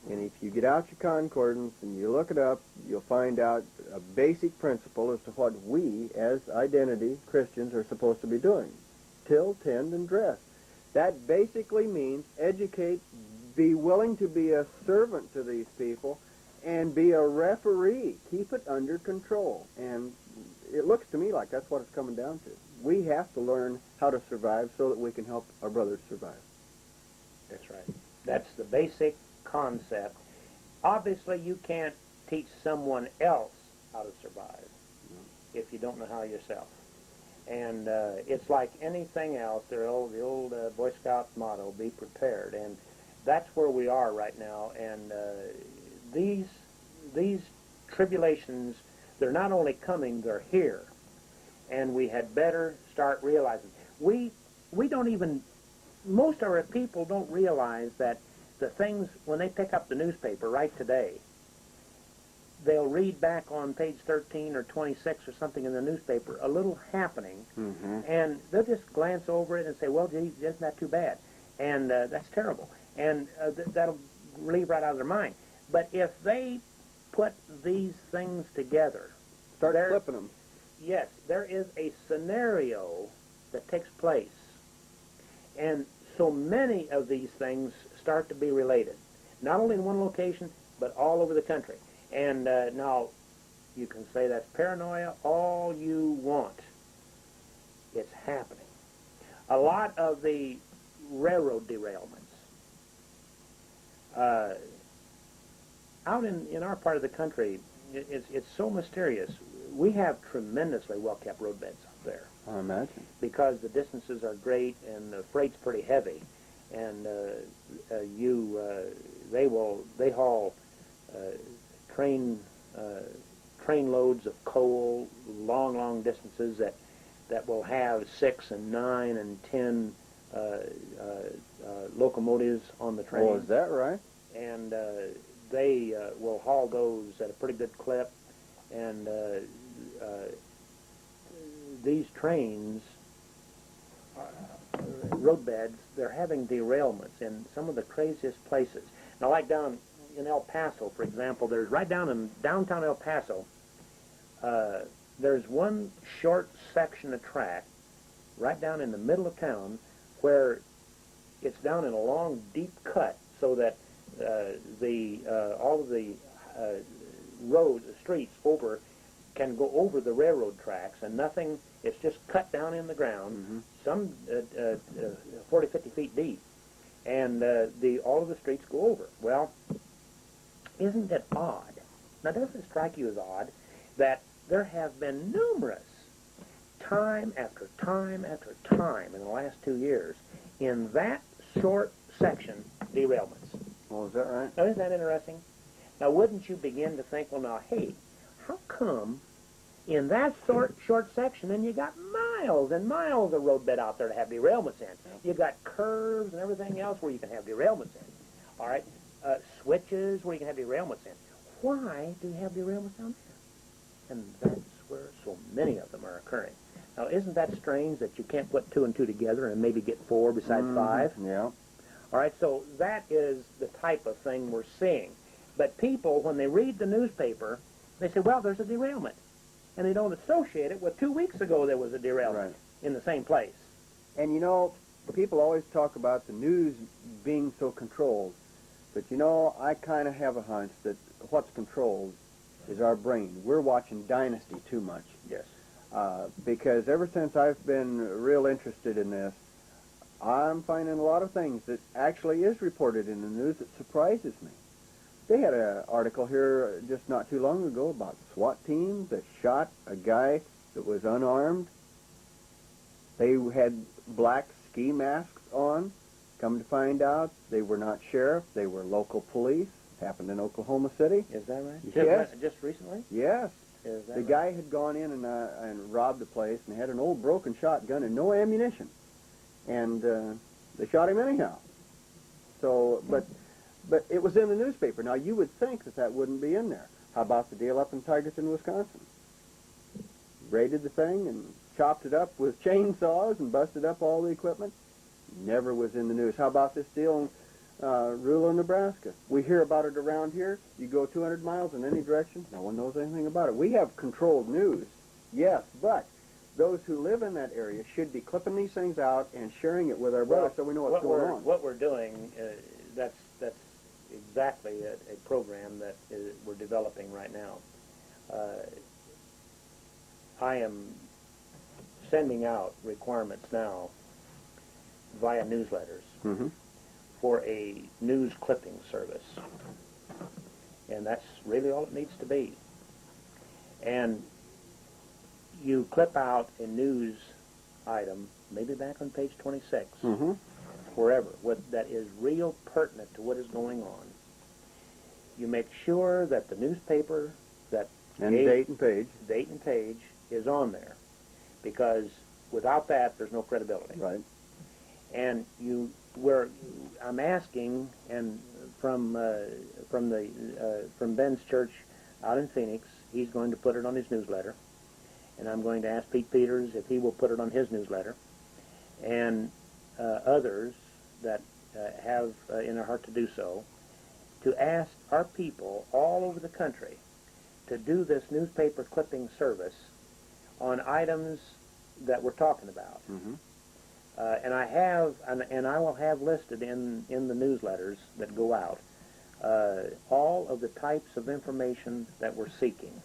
And if you get out your concordance and you look it up, you'll find out a basic principle as to what we, as identity Christians, are supposed to be doing. Till, tend, and dress. That basically means educate, be willing to be a servant to these people, and be a referee. Keep it under control. And it looks to me like that's what it's coming down to. We have to learn how to survive so that we can help our brothers survive. That's right. That's the basic concept. Obviously, you can't teach someone else how to survive if you don't know how yourself. And it's like anything else. The old Boy Scout motto: "Be prepared." And that's where we are right now. And these tribulations, they're not only coming; they're here. And we had better start realizing. We don't even. Most of our people don't realize that the things, when they pick up the newspaper right today, they'll read back on page 13 or 26 or something in the newspaper, a little happening, and they'll just glance over it and say, well, gee, isn't that too bad? And that's terrible. And that'll leave right out of their mind. But if they put these things together, Start flipping them. yes, there is a scenario that takes place. And so many of these things start to be related, not only in one location, but all over the country. And now, you can say that's paranoia all you want. It's happening. A lot of the railroad derailments out in our part of the country, it's so mysterious. We have tremendously well-kept roadbeds up there. I imagine. Because the distances are great and the freight's pretty heavy, and they haul train loads of coal long distances that will have 6 and 9 and 10 locomotives on the train. Oh, is that right? And they will haul those at a pretty good clip, and these trains, roadbeds, they're having derailments in some of the craziest places. Now, like down in El Paso, for example, there's right down in downtown El Paso, there's one short section of track right down in the middle of town where it's down in a long, deep cut so that all of the roads, the streets over, can go over the railroad tracks, and nothing, it's just cut down in the ground, some 40, 50 feet deep, and all of the streets go over. Well, isn't it odd? Now, doesn't it strike you as odd that there have been numerous, time after time after time in the last 2 years, in that short section, derailments? Oh, is that right? Now, isn't that interesting? Now, wouldn't you begin to think, well, now, hey, how come in that short section, and you got miles and miles of roadbed out there to have derailments in? You got curves and everything else where you can have derailments in. All right, switches where you can have derailments in. Why do you have derailments down there? And that's where so many of them are occurring. Now, isn't that strange that you can't put 2 and 2 together and maybe get 4 besides 5? Yeah. All right, so that is the type of thing we're seeing. But people, when they read the newspaper, they say, well, there's a derailment. And they don't associate it with 2 weeks ago there was a derailment in the same place. And, you know, people always talk about the news being so controlled. But, you know, I kind of have a hunch that what's controlled is our brain. We're watching Dynasty too much. Yes. Because ever since I've been real interested in this, I'm finding a lot of things that actually is reported in the news that surprises me. They had an article here just not too long ago about SWAT teams that shot a guy that was unarmed. They had black ski masks on. Come to find out, they were not sheriff. They were local police. Happened in Oklahoma City. Is that right? Yes. Just recently? Yes. Is that The right? guy had gone in and robbed the place and had an old broken shotgun and no ammunition. And they shot him anyhow. So, but it was in the newspaper. Now, you would think that wouldn't be in there. How about the deal up in Tigerton, Wisconsin? Raided the thing and chopped it up with chainsaws and busted up all the equipment. Never was in the news. How about this deal in rural Nebraska? We hear about it around here. You go 200 miles in any direction, no one knows anything about it. We have controlled news, yes, but those who live in that area should be clipping these things out and sharing it with our brothers so we know what's going on. What we're doing, that's exactly a program that we're developing right now. I am sending out requirements now via newsletters for a news clipping service. And that's really all it needs to be. And you clip out a news item, maybe back on page 26, wherever, that is real pertinent to what is going on. You make sure that the newspaper, that date and page is on there, because without that, there's no credibility. Right. And I'm asking, and from Ben's church, out in Phoenix. He's going to put it on his newsletter. And I'm going to ask Pete Peters if he will put it on his newsletter. And others that have in their heart to do so, to ask our people all over the country to do this newspaper clipping service on items that we're talking about. Mm-hmm. And I have, and I will have listed in the newsletters that go out all of the types of information that we're seeking.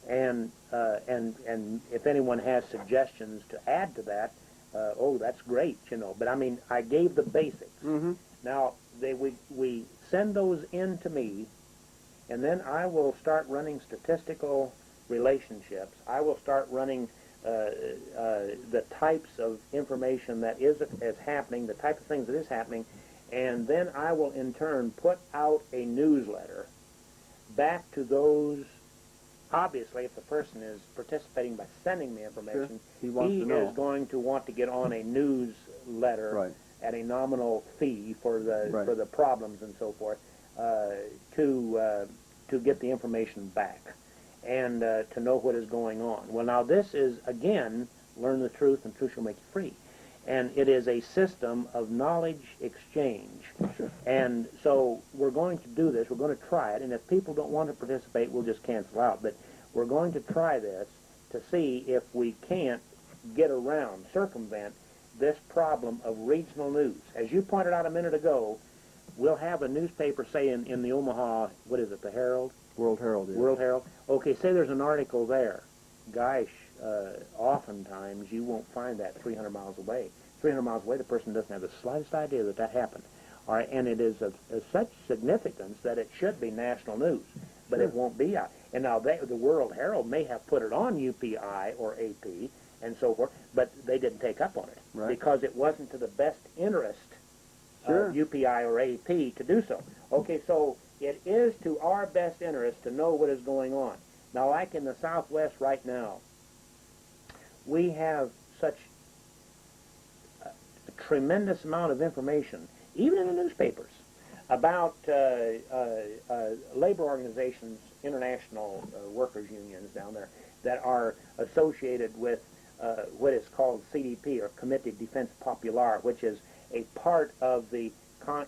And if anyone has suggestions to add to that, oh, that's great, you know. But I mean, I gave the basics. Mm-hmm. Now we send those in to me, and then I will start running statistical relationships. I will start running the types of information that is happening, the type of things that is happening, and then I will in turn put out a newsletter back to those. Obviously, if the person is participating by sending me information, sure. he is going to want to get on a newsletter Right. at a nominal fee for the Right. for the problems and so forth to get the information back and to know what is going on. Well, now this is again, learn the truth and truth shall make you free, and it is a system of knowledge exchange. Sure. And so we're going to do this. We're going to try it, and if people don't want to participate, we'll just cancel out. But we're going to try this to see if we can't get around, circumvent this problem of regional news. As you pointed out a minute ago, we'll have a newspaper, say in the Omaha, what is it, the Herald? World Herald. Yeah. World Herald. Okay, say there's an article there. Gosh, oftentimes you won't find that 300 miles away. 300 miles away, the person doesn't have the slightest idea that happened. All right, and it is of such significance that it should be national news, but Sure. it won't be out. And now the World Herald may have put it on UPI or AP and so forth, but they didn't take up on it Right. because it wasn't to the best interest Sure. of UPI or AP to do so. Okay, so it is to our best interest to know what is going on. Now, like in the Southwest right now, we have such a tremendous amount of information, even in the newspapers, about labor organizations, international workers' unions down there that are associated with what is called CDP, or Comité de Defense Populaire, which is a part of it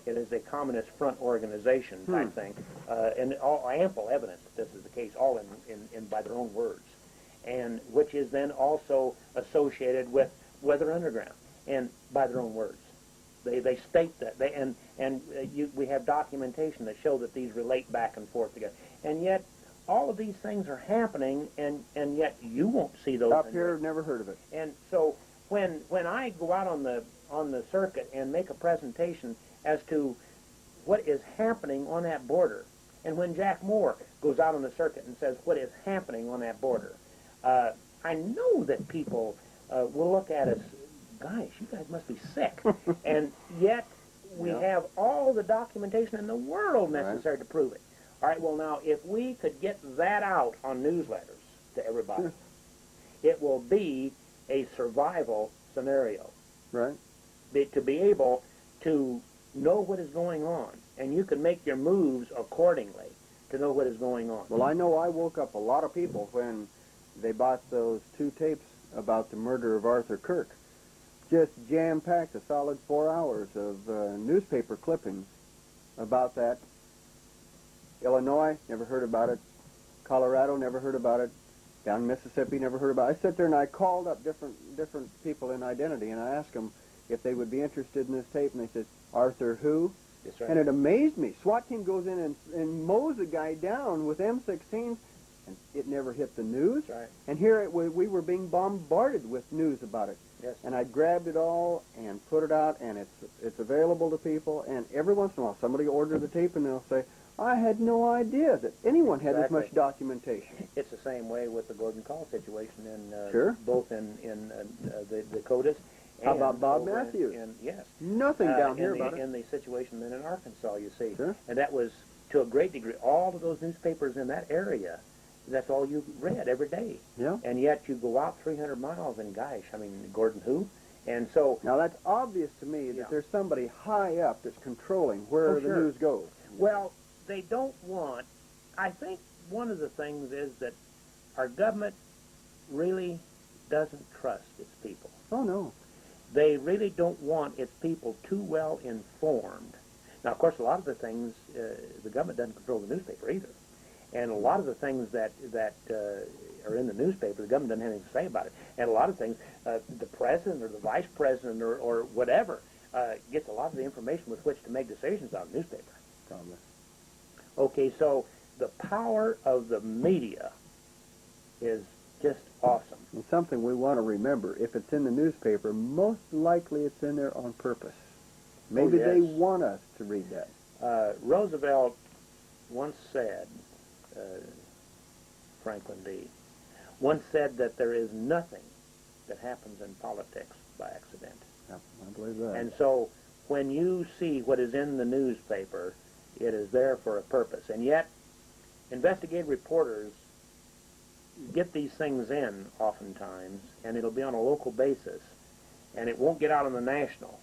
is a communist front organization type thing, and ample evidence that this is the case, all in by their own words, and which is then also associated with Weather Underground, and by their own words. They state that we have documentation that show that these relate back and forth together, and yet all of these things are happening, and yet you won't see those Up here, never heard of it. And so when I go out on the circuit and make a presentation as to what is happening on that border, and when Jack Moore goes out on the circuit and says what is happening on that border, I know that people will look at us, guys, you guys must be sick. And yet we have all the documentation in the world necessary to prove it. All right, well, now, if we could get that out on newsletters to everybody, it will be a survival scenario. Right. To be able to know what is going on, and you can make your moves accordingly to know what is going on. Well, I know I woke up a lot of people when they bought those 2 tapes about the murder of Arthur Kirk. Just jam-packed, a solid 4 hours of newspaper clippings about that. Illinois, never heard about it. Colorado, never heard about it. Down in Mississippi, never heard about it. I sat there and I called up different people in identity, and I asked them if they would be interested in this tape, and they said, Arthur who? That's right. And it amazed me. SWAT team goes in and mows a guy down with M16s, and it never hit the news. That's right. And here we were being bombarded with news about it. Yes. And I grabbed it all and put it out, and it's available to people. And every once in a while, somebody will order the tape, and they'll say, I had no idea that anyone had this much documentation. It's the same way with the Gordon Call situation in Sure. both in the Dakotas. How and about Bob over Matthews? Yes. Nothing down here about it. In the situation then in Arkansas, you see. Sure. And that was, to a great degree, all of those newspapers in that area, that's all you read every day. Yeah. And yet you go out 300 miles and, gosh, I mean, Gordon who? And so... Now, that's obvious to me that there's somebody high up that's controlling where the news goes. Well, they don't want... I think one of the things is that our government really doesn't trust its people. Oh, no. They really don't want its people too well informed. Now, of course, a lot of the things, the government doesn't control the newspaper either. And a lot of the things that are in the newspaper, the government doesn't have anything to say about it. And a lot of things, the president or the vice president or whatever gets a lot of the information with which to make decisions out of the newspaper. Probably. Okay, so the power of the media is just awesome. And something we want to remember, if it's in the newspaper, most likely it's in there on purpose. Maybe yes. they want us to read that. Roosevelt once said, Franklin D., once said that there is nothing that happens in politics by accident. Yep, I believe that. And so when you see what is in the newspaper, it is there for a purpose. And yet, investigative reporters get these things in oftentimes, and it'll be on a local basis, and it won't get out on the national.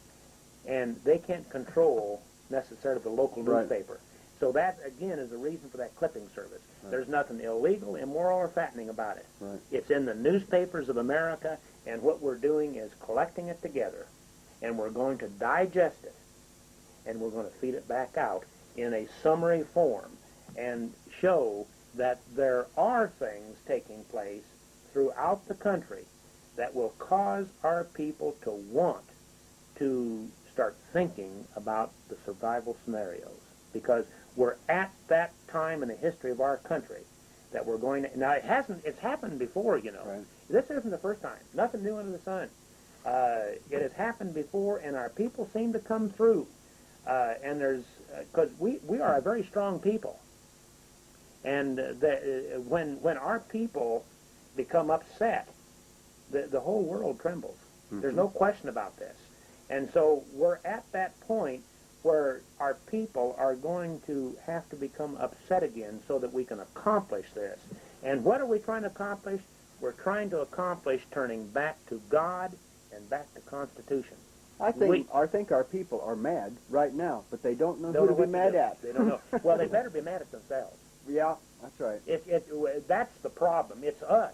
And they can't control necessarily the local Right. newspaper. So that, again, is the reason for that clipping service. Right. There's nothing illegal, immoral, or fattening about it. Right. It's in the newspapers of America, and what we're doing is collecting it together, and we're going to digest it, and we're going to feed it back out in a summary form and show that there are things taking place throughout the country that will cause our people to want to start thinking about the survival scenarios, because we're at that time in the history of our country that we're going to, now it's happened before, you know. Right. This isn't the first time. Nothing new under the sun. It has happened before, and our people seem to come through. And there's, because we are a very strong people. And when our people become upset, the whole world trembles. Mm-hmm. There's no question about this. And so we're at that point where our people are going to have to become upset again so that we can accomplish this. And what are we trying to accomplish? We're trying to accomplish turning back to God and back to Constitution. I think our people are mad right now, but they don't know Don't who know to be what mad do. at. They don't know. Well, they better be mad at themselves. Yeah, that's right. That's the problem. It's us.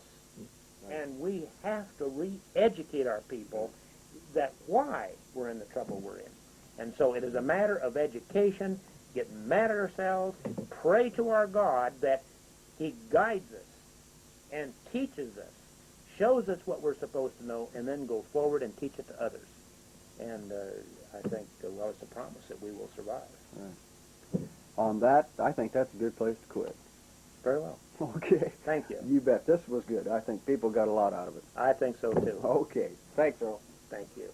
Right. And we have to re-educate our people that why we're in the trouble we're in. And so it is a matter of education, getting mad at ourselves, pray to our God that He guides us and teaches us, shows us what we're supposed to know, and then go forward and teach it to others. And I think, well, it's a promise that we will survive. Right. On that, I think that's a good place to quit. Very well. Okay. Thank you. You bet. This was good. I think people got a lot out of it. I think so, too. Okay. Thanks, Earl. Thank you.